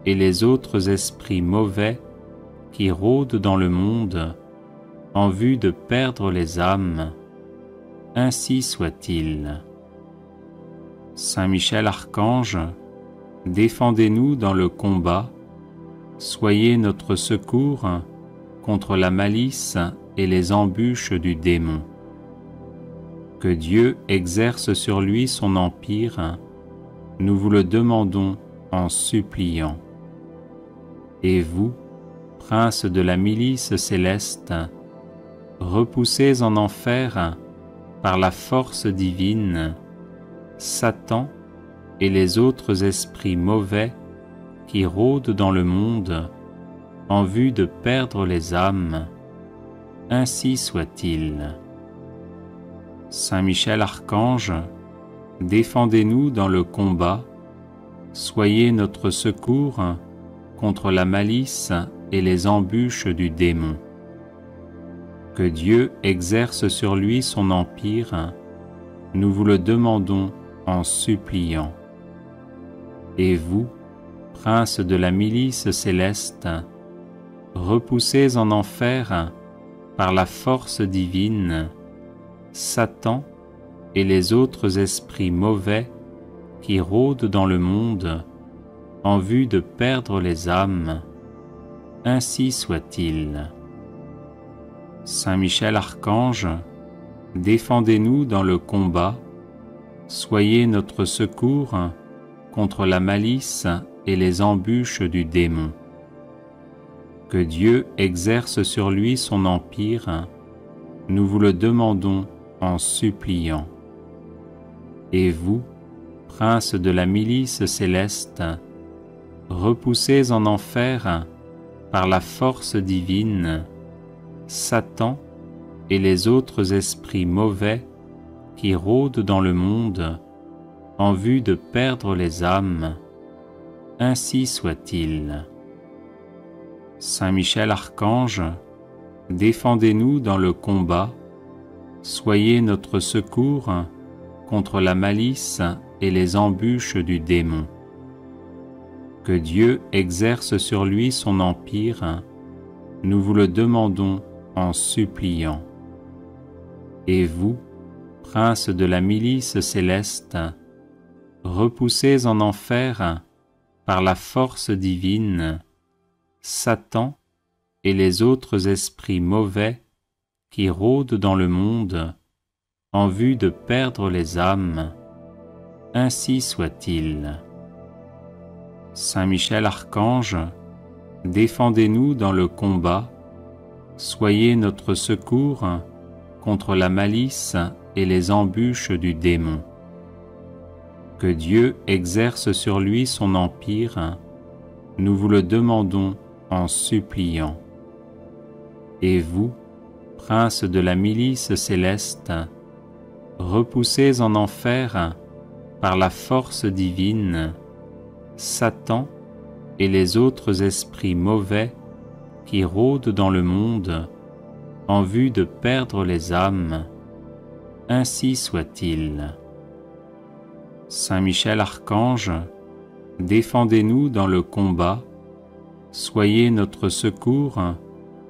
et les autres esprits mauvais qui rôdent dans le monde en vue de perdre les âmes. Ainsi soit-il. Saint Michel Archange, défendez-nous dans le combat, soyez notre secours contre la malice et les embûches du démon. Que Dieu exerce sur lui son empire, nous vous le demandons en suppliant. Et vous, princes de la milice céleste, repoussez en enfer par la force divine Satan et les autres esprits mauvais qui rôdent dans le monde en vue de perdre les âmes. Ainsi soit-il. Saint Michel Archange, défendez-nous dans le combat, soyez notre secours contre la malice et les embûches du démon. Que Dieu exerce sur lui son empire, nous vous le demandons en suppliant. Et vous, princes de la milice céleste, repoussez en enfer par la force divine Satan et les autres esprits mauvais qui rôdent dans le monde en vue de perdre les âmes. Ainsi soit-il. Saint Michel Archange, défendez-nous dans le combat, soyez notre secours contre la malice et les embûches du démon. Que Dieu exerce sur lui son empire, nous vous le demandons en suppliant. Et vous, princes de la milice céleste, repoussez en enfer par la force divine Satan et les autres esprits mauvais qui rôdent dans le monde en vue de perdre les âmes, ainsi soit-il. Saint Michel Archange, défendez-nous dans le combat, soyez notre secours contre la malice et les embûches du démon. Que Dieu exerce sur lui son empire, nous vous le demandons en suppliant. Et vous, prince de la milice céleste, repoussez en enfer par la force divine Satan et les autres esprits mauvais qui rôdent dans le monde en vue de perdre les âmes, ainsi soit-il. Saint Michel Archange, défendez-nous dans le combat, soyez notre secours contre la malice et les embûches du démon. Que Dieu exerce sur lui son empire, nous vous le demandons en suppliant. Et vous, prince de la milice céleste, repoussez en enfer par la force divine Satan et les autres esprits mauvais qui rôdent dans le monde en vue de perdre les âmes, ainsi soit-il. Saint Michel Archange, défendez-nous dans le combat, soyez notre secours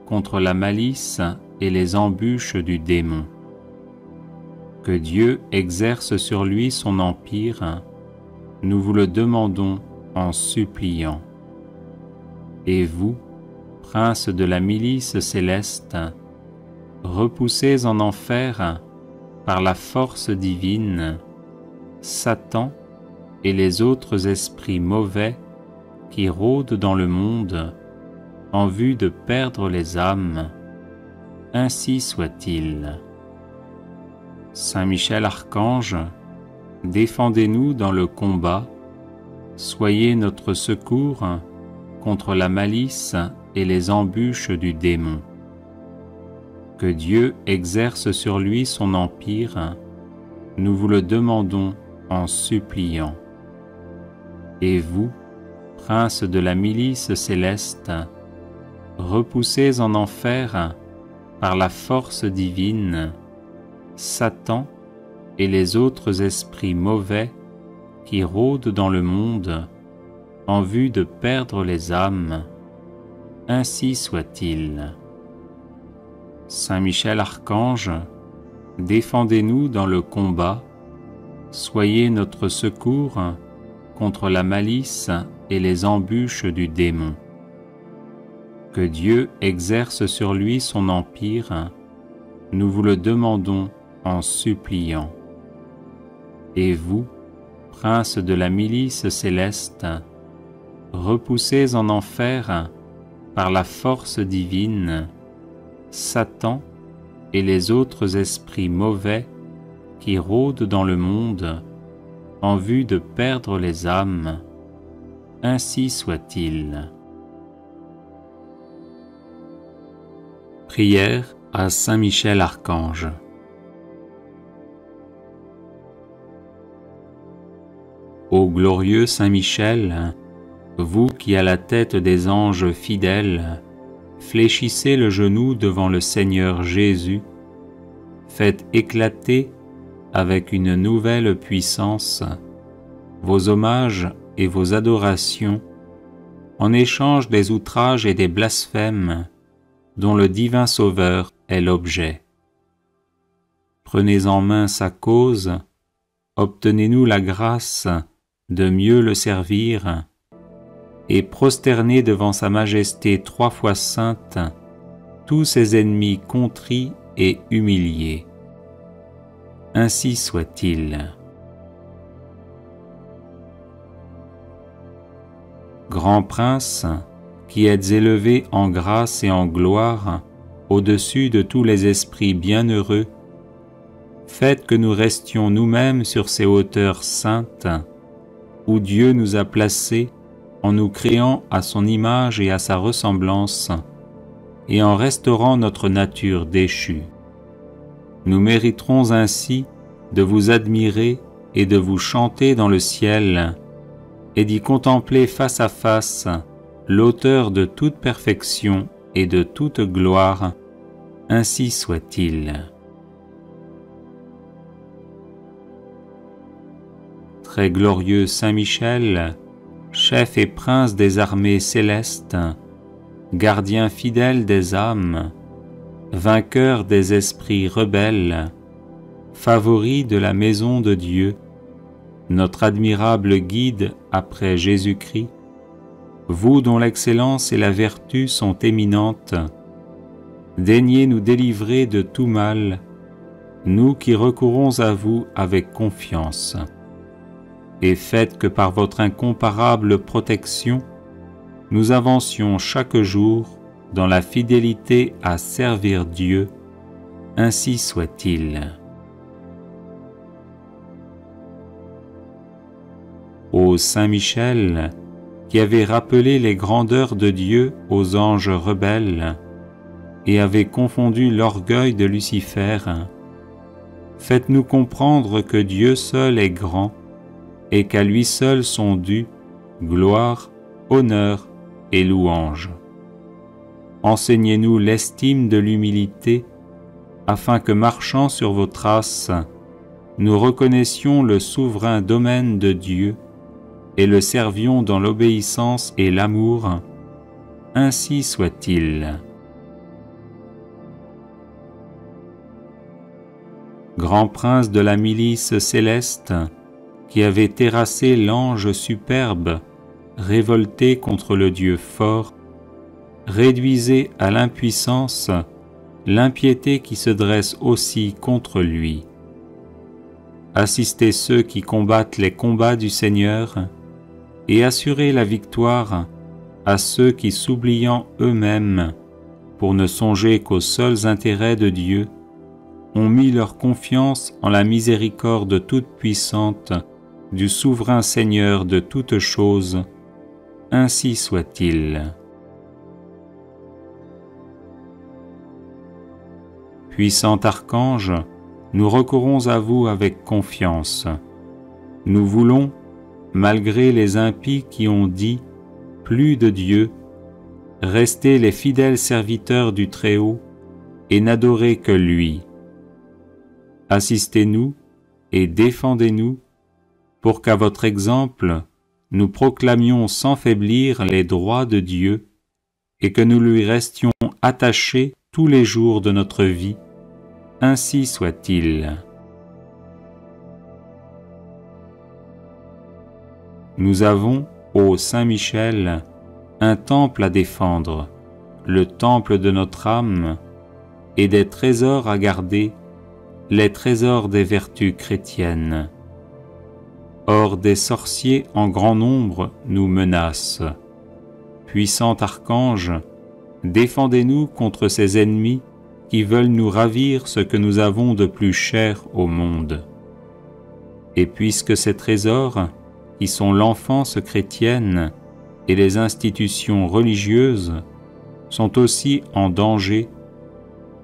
contre la malice et les embûches du démon. Que Dieu exerce sur lui son empire, nous vous le demandons en suppliant. Et vous, prince de la milice céleste, repoussez en enfer par la force divine Satan et les autres esprits mauvais qui rôdent dans le monde en vue de perdre les âmes, ainsi soit-il. Saint Michel Archange, défendez-nous dans le combat, soyez notre secours contre la malice et les embûches du démon. Que Dieu exerce sur lui son empire, nous vous le demandons en suppliant. Et vous, prince de la milice céleste, repoussez en enfer par la force divine Satan et les autres esprits mauvais qui rôdent dans le monde en vue de perdre les âmes, ainsi soit-il. Saint Michel Archange, défendez-nous dans le combat, soyez notre secours contre la malice et les embûches du démon. Que Dieu exerce sur lui son empire, nous vous le demandons en suppliant. Et vous, prince de la milice céleste, repoussez en enfer par la force divine Satan et les autres esprits mauvais qui rôdent dans le monde en vue de perdre les âmes, ainsi soit-il. Prière à Saint Michel Archange. Ô glorieux Saint Michel, vous qui à la tête des anges fidèles fléchissez le genou devant le Seigneur Jésus, faites éclater avec une nouvelle puissance vos hommages et vos adorations en échange des outrages et des blasphèmes dont le divin Sauveur est l'objet. Prenez en main sa cause, obtenez-nous la grâce de mieux le servir, et prosternez devant sa majesté 3 fois sainte tous ses ennemis contrits et humiliés. Ainsi soit-il. Grand Prince, qui êtes élevé en grâce et en gloire au-dessus de tous les esprits bienheureux, faites que nous restions nous-mêmes sur ces hauteurs saintes où Dieu nous a placés en nous créant à son image et à sa ressemblance et en restaurant notre nature déchue. Nous mériterons ainsi de vous admirer et de vous chanter dans le ciel, et d'y contempler face à face l'auteur de toute perfection et de toute gloire, ainsi soit-il. Très glorieux Saint Michel, chef et prince des armées célestes, gardien fidèle des âmes, vainqueur des esprits rebelles, favori de la maison de Dieu, notre admirable guide après Jésus-Christ, vous dont l'excellence et la vertu sont éminentes, daignez nous délivrer de tout mal, nous qui recourons à vous avec confiance, et faites que par votre incomparable protection, nous avancions chaque jour dans la fidélité à servir Dieu, ainsi soit-il. Ô Saint Michel, qui avez rappelé les grandeurs de Dieu aux anges rebelles et avez confondu l'orgueil de Lucifer, faites-nous comprendre que Dieu seul est grand et qu'à lui seul sont dus gloire, honneur et louange. Enseignez-nous l'estime de l'humilité, afin que, marchant sur vos traces, nous reconnaissions le souverain domaine de Dieu et le servions dans l'obéissance et l'amour, ainsi soit-il. Grand prince de la milice céleste, qui avait terrassé l'ange superbe, révolté contre le Dieu fort, réduisez à l'impuissance l'impiété qui se dresse aussi contre lui. Assistez ceux qui combattent les combats du Seigneur et assurez la victoire à ceux qui, s'oubliant eux-mêmes, pour ne songer qu'aux seuls intérêts de Dieu, ont mis leur confiance en la miséricorde toute-puissante du souverain Seigneur de toutes choses, ainsi soit-il. Puissant archange, nous recourons à vous avec confiance. Nous voulons, malgré les impies qui ont dit « plus de Dieu », rester les fidèles serviteurs du Très-Haut et n'adorer que lui. Assistez-nous et défendez-nous pour qu'à votre exemple, nous proclamions sans faiblir les droits de Dieu et que nous lui restions attachés tous les jours de notre vie, ainsi soit-il. Nous avons, ô Saint Michel, un temple à défendre, le temple de notre âme, et des trésors à garder, les trésors des vertus chrétiennes. Or des sorciers en grand nombre nous menacent. Puissant archange, défendez-nous contre ces ennemis qui veulent nous ravir ce que nous avons de plus cher au monde. Et puisque ces trésors, qui sont l'enfance chrétienne et les institutions religieuses, sont aussi en danger,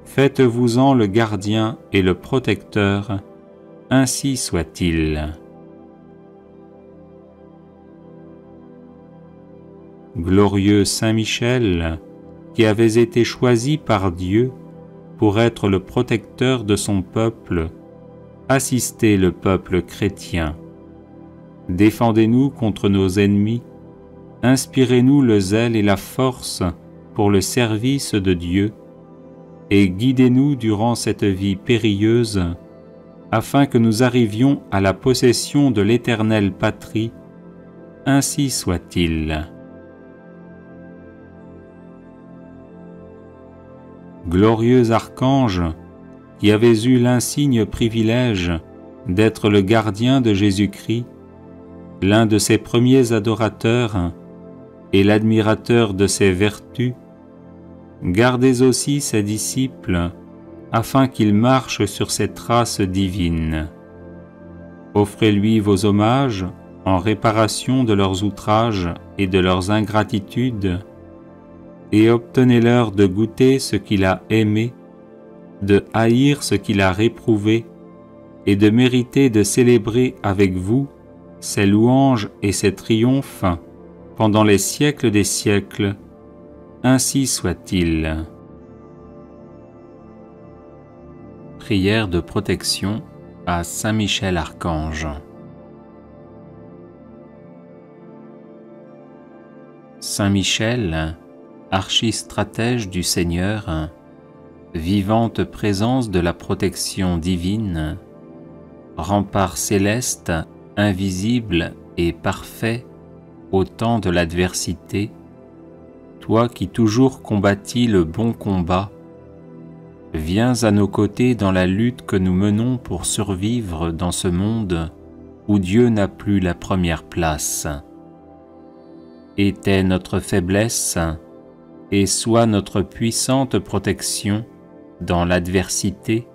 faites-vous-en le gardien et le protecteur, ainsi soit-il. Glorieux Saint Michel, qui avez été choisi par Dieu pour être le protecteur de son peuple, assistez le peuple chrétien. Défendez-nous contre nos ennemis, inspirez-nous le zèle et la force pour le service de Dieu, et guidez-nous durant cette vie périlleuse, afin que nous arrivions à la possession de l'éternelle patrie, ainsi soit-il. Glorieux archange, qui avez eu l'insigne privilège d'être le gardien de Jésus-Christ, l'un de ses premiers adorateurs et l'admirateur de ses vertus, gardez aussi ses disciples afin qu'ils marchent sur ses traces divines. Offrez-lui vos hommages en réparation de leurs outrages et de leurs ingratitudes, et obtenez-leur de goûter ce qu'il a aimé, de haïr ce qu'il a réprouvé, et de mériter de célébrer avec vous ses louanges et ses triomphes pendant les siècles des siècles. Ainsi soit-il. Prière de protection à Saint Michel Archange. Saint Michel, archistratège du Seigneur, vivante présence de la protection divine, rempart céleste, invisible et parfait au temps de l'adversité, toi qui toujours combattis le bon combat, viens à nos côtés dans la lutte que nous menons pour survivre dans ce monde où Dieu n'a plus la première place. Était notre faiblesse et sois notre puissante protection dans l'adversité,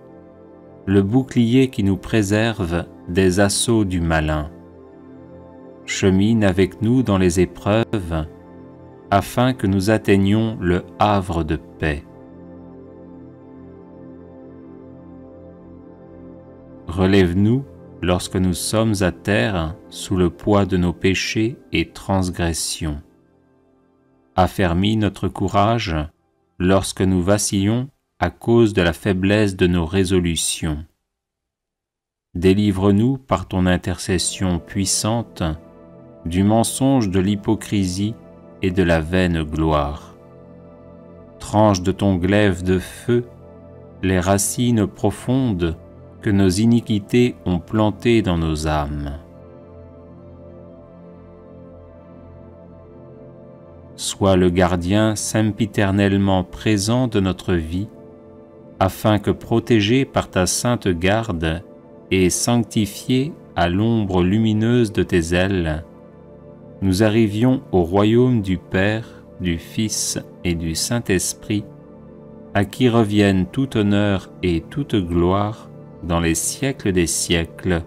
le bouclier qui nous préserve des assauts du malin. Chemine avec nous dans les épreuves, afin que nous atteignions le havre de paix. Relève-nous lorsque nous sommes à terre sous le poids de nos péchés et transgressions. Affermis notre courage lorsque nous vacillons à cause de la faiblesse de nos résolutions. Délivre-nous par ton intercession puissante du mensonge de l'hypocrisie et de la vaine gloire. Tranche de ton glaive de feu les racines profondes que nos iniquités ont plantées dans nos âmes. Sois le gardien sempiternellement présent de notre vie, afin que, protégés par ta sainte garde et sanctifiés à l'ombre lumineuse de tes ailes, nous arrivions au royaume du Père, du Fils et du Saint-Esprit, à qui reviennent tout honneur et toute gloire dans les siècles des siècles.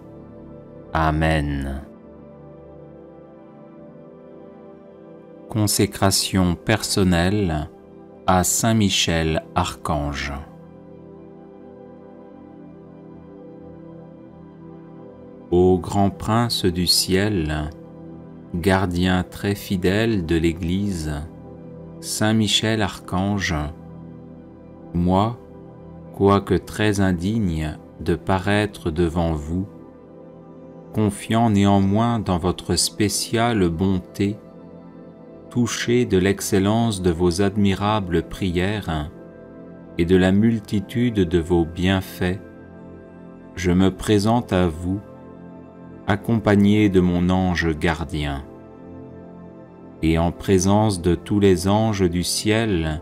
Amen. Consécration personnelle à Saint Michel Archange. Ô grand prince du ciel, gardien très fidèle de l'Église, Saint Michel Archange, moi, quoique très indigne de paraître devant vous, confiant néanmoins dans votre spéciale bonté, touché de l'excellence de vos admirables prières et de la multitude de vos bienfaits, je me présente à vous, accompagné de mon ange gardien. Et en présence de tous les anges du ciel,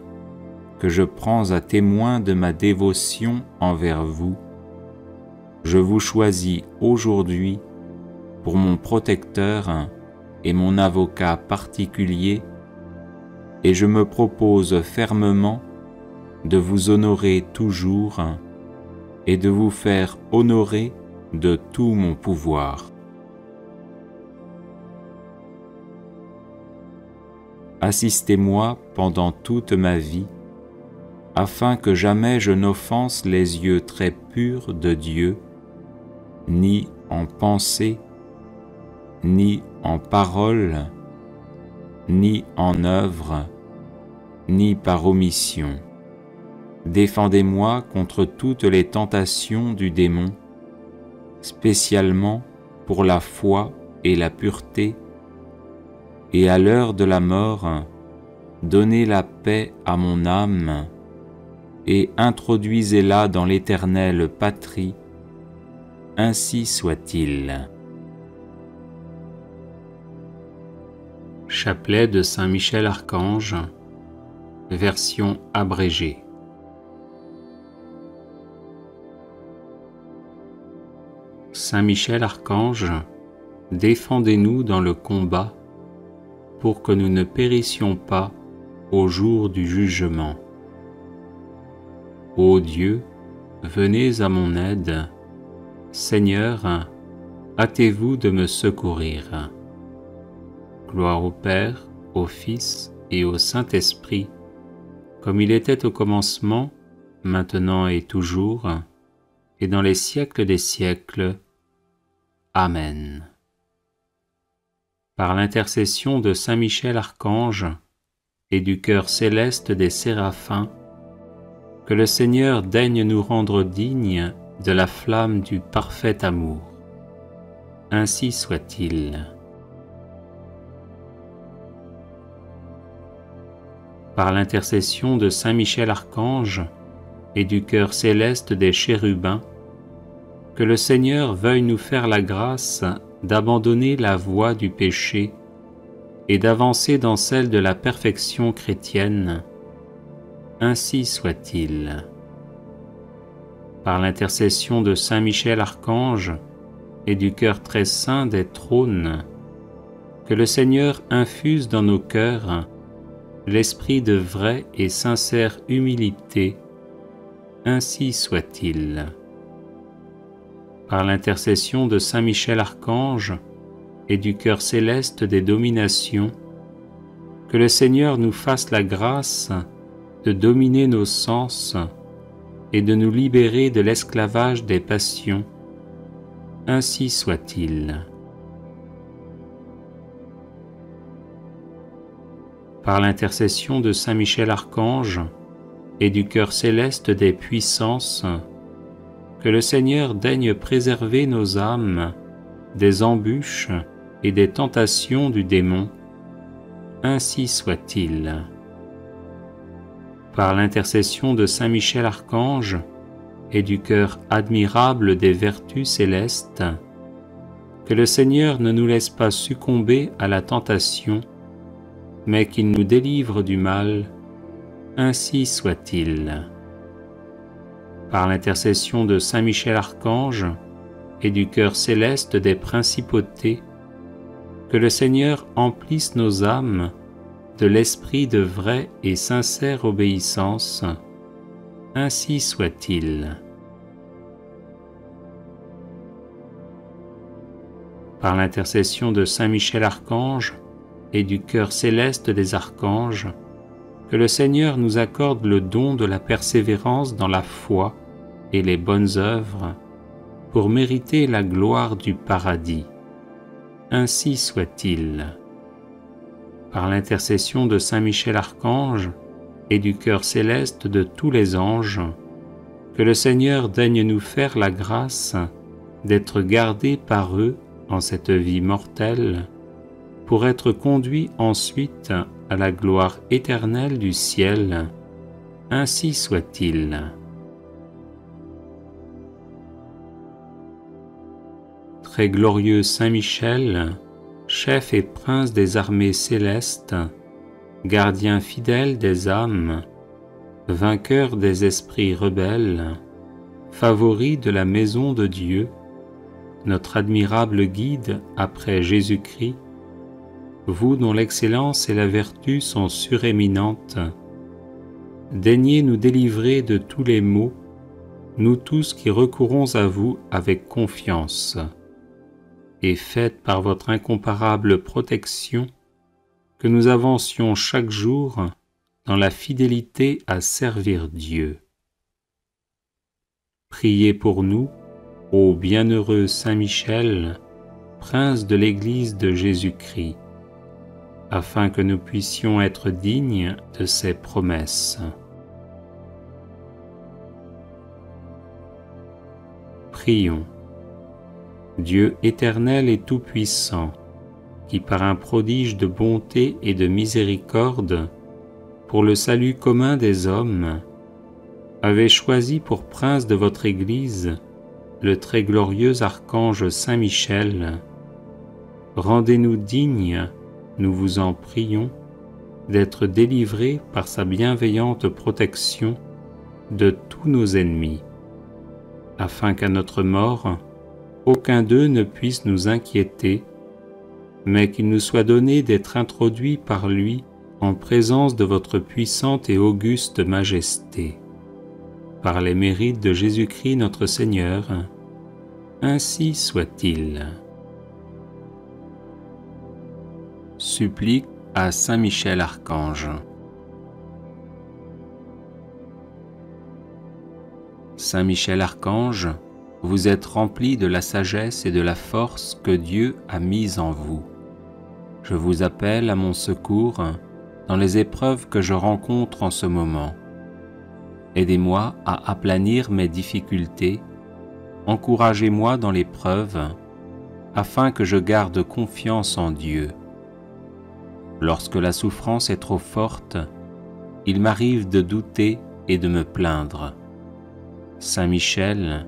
que je prends à témoin de ma dévotion envers vous, je vous choisis aujourd'hui pour mon protecteur et mon avocat particulier, et je me propose fermement de vous honorer toujours et de vous faire honorer de tout mon pouvoir. Assistez-moi pendant toute ma vie, afin que jamais je n'offense les yeux très purs de Dieu, ni en pensée, ni en parole, ni en œuvre, ni par omission. Défendez-moi contre toutes les tentations du démon, spécialement pour la foi et la pureté, et à l'heure de la mort, donnez la paix à mon âme et introduisez-la dans l'éternelle patrie. Ainsi soit-il. Chapelet de Saint Michel Archange, version abrégée. Saint Michel Archange, défendez-nous dans le combat, pour que nous ne périssions pas au jour du jugement. Ô Dieu, venez à mon aide. Seigneur, hâtez-vous de me secourir. Gloire au Père, au Fils et au Saint-Esprit, comme il était au commencement, maintenant et toujours, et dans les siècles des siècles. Amen. Par l'intercession de Saint Michel Archange et du chœur céleste des séraphins, que le Seigneur daigne nous rendre dignes de la flamme du parfait amour. Ainsi soit-il. Par l'intercession de Saint Michel Archange et du chœur céleste des chérubins, que le Seigneur veuille nous faire la grâce d'abandonner la voie du péché et d'avancer dans celle de la perfection chrétienne. Ainsi soit-il. Par l'intercession de Saint Michel Archange et du cœur très saint des trônes, que le Seigneur infuse dans nos cœurs l'esprit de vraie et sincère humilité. Ainsi soit-il. Par l'intercession de Saint Michel Archange et du cœur céleste des dominations, que le Seigneur nous fasse la grâce de dominer nos sens et de nous libérer de l'esclavage des passions. Ainsi soit-il. Par l'intercession de Saint Michel Archange et du cœur céleste des puissances, que le Seigneur daigne préserver nos âmes des embûches et des tentations du démon. Ainsi soit-il. Par l'intercession de Saint Michel Archange et du cœur admirable des vertus célestes, que le Seigneur ne nous laisse pas succomber à la tentation, mais qu'il nous délivre du mal. Ainsi soit-il. Par l'intercession de Saint Michel Archange et du cœur céleste des principautés, que le Seigneur emplisse nos âmes de l'esprit de vraie et sincère obéissance. Ainsi soit-il. Par l'intercession de Saint Michel Archange et du cœur céleste des archanges, que le Seigneur nous accorde le don de la persévérance dans la foi et les bonnes œuvres pour mériter la gloire du paradis. Ainsi soit-il. Par l'intercession de Saint Michel Archange et du cœur céleste de tous les anges, que le Seigneur daigne nous faire la grâce d'être gardés par eux en cette vie mortelle, pour être conduits ensuite à la gloire éternelle du ciel. Ainsi soit-il. Très glorieux Saint Michel, chef et prince des armées célestes, gardien fidèle des âmes, vainqueur des esprits rebelles, favori de la maison de Dieu, notre admirable guide après Jésus-Christ, vous dont l'excellence et la vertu sont suréminentes, daignez nous délivrer de tous les maux, nous tous qui recourons à vous avec confiance, et faites par votre incomparable protection que nous avancions chaque jour dans la fidélité à servir Dieu. Priez pour nous, ô bienheureux Saint Michel, prince de l'Église de Jésus-Christ, afin que nous puissions être dignes de ses promesses. Prions. Dieu éternel et tout-puissant, qui par un prodige de bonté et de miséricorde, pour le salut commun des hommes, avez choisi pour prince de votre Église le très glorieux archange Saint Michel, rendez-nous dignes, nous vous en prions, d'être délivrés par sa bienveillante protection de tous nos ennemis, afin qu'à notre mort, aucun d'eux ne puisse nous inquiéter, mais qu'il nous soit donné d'être introduits par lui en présence de votre puissante et auguste majesté. Par les mérites de Jésus-Christ notre Seigneur, ainsi soit-il. Supplique à Saint Michel Archange. Saint Michel Archange, vous êtes remplis de la sagesse et de la force que Dieu a mise en vous. Je vous appelle à mon secours dans les épreuves que je rencontre en ce moment. Aidez-moi à aplanir mes difficultés, encouragez-moi dans l'épreuve, afin que je garde confiance en Dieu. Lorsque la souffrance est trop forte, il m'arrive de douter et de me plaindre. Saint Michel,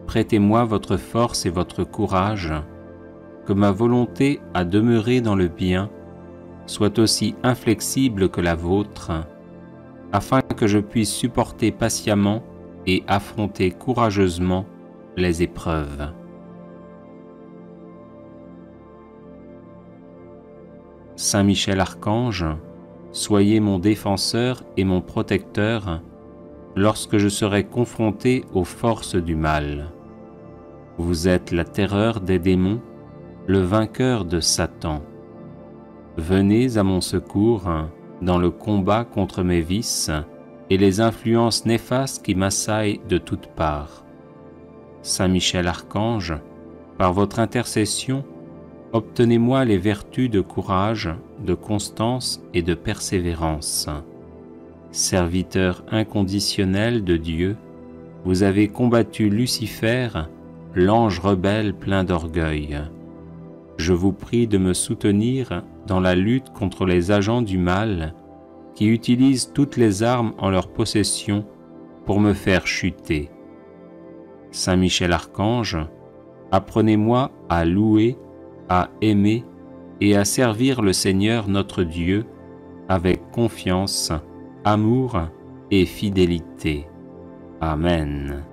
prêtez-moi votre force et votre courage, que ma volonté à demeurer dans le bien soit aussi inflexible que la vôtre, afin que je puisse supporter patiemment et affronter courageusement les épreuves. Saint Michel Archange, soyez mon défenseur et mon protecteur lorsque je serai confronté aux forces du mal. Vous êtes la terreur des démons, le vainqueur de Satan. Venez à mon secours dans le combat contre mes vices et les influences néfastes qui m'assaillent de toutes parts. Saint Michel Archange, par votre intercession, obtenez-moi les vertus de courage, de constance et de persévérance. Serviteur inconditionnel de Dieu, vous avez combattu Lucifer, l'ange rebelle plein d'orgueil. Je vous prie de me soutenir dans la lutte contre les agents du mal qui utilisent toutes les armes en leur possession pour me faire chuter. Saint Michel Archange, apprenez-moi à louer, à aimer et à servir le Seigneur notre Dieu avec confiance, amour et fidélité. Amen.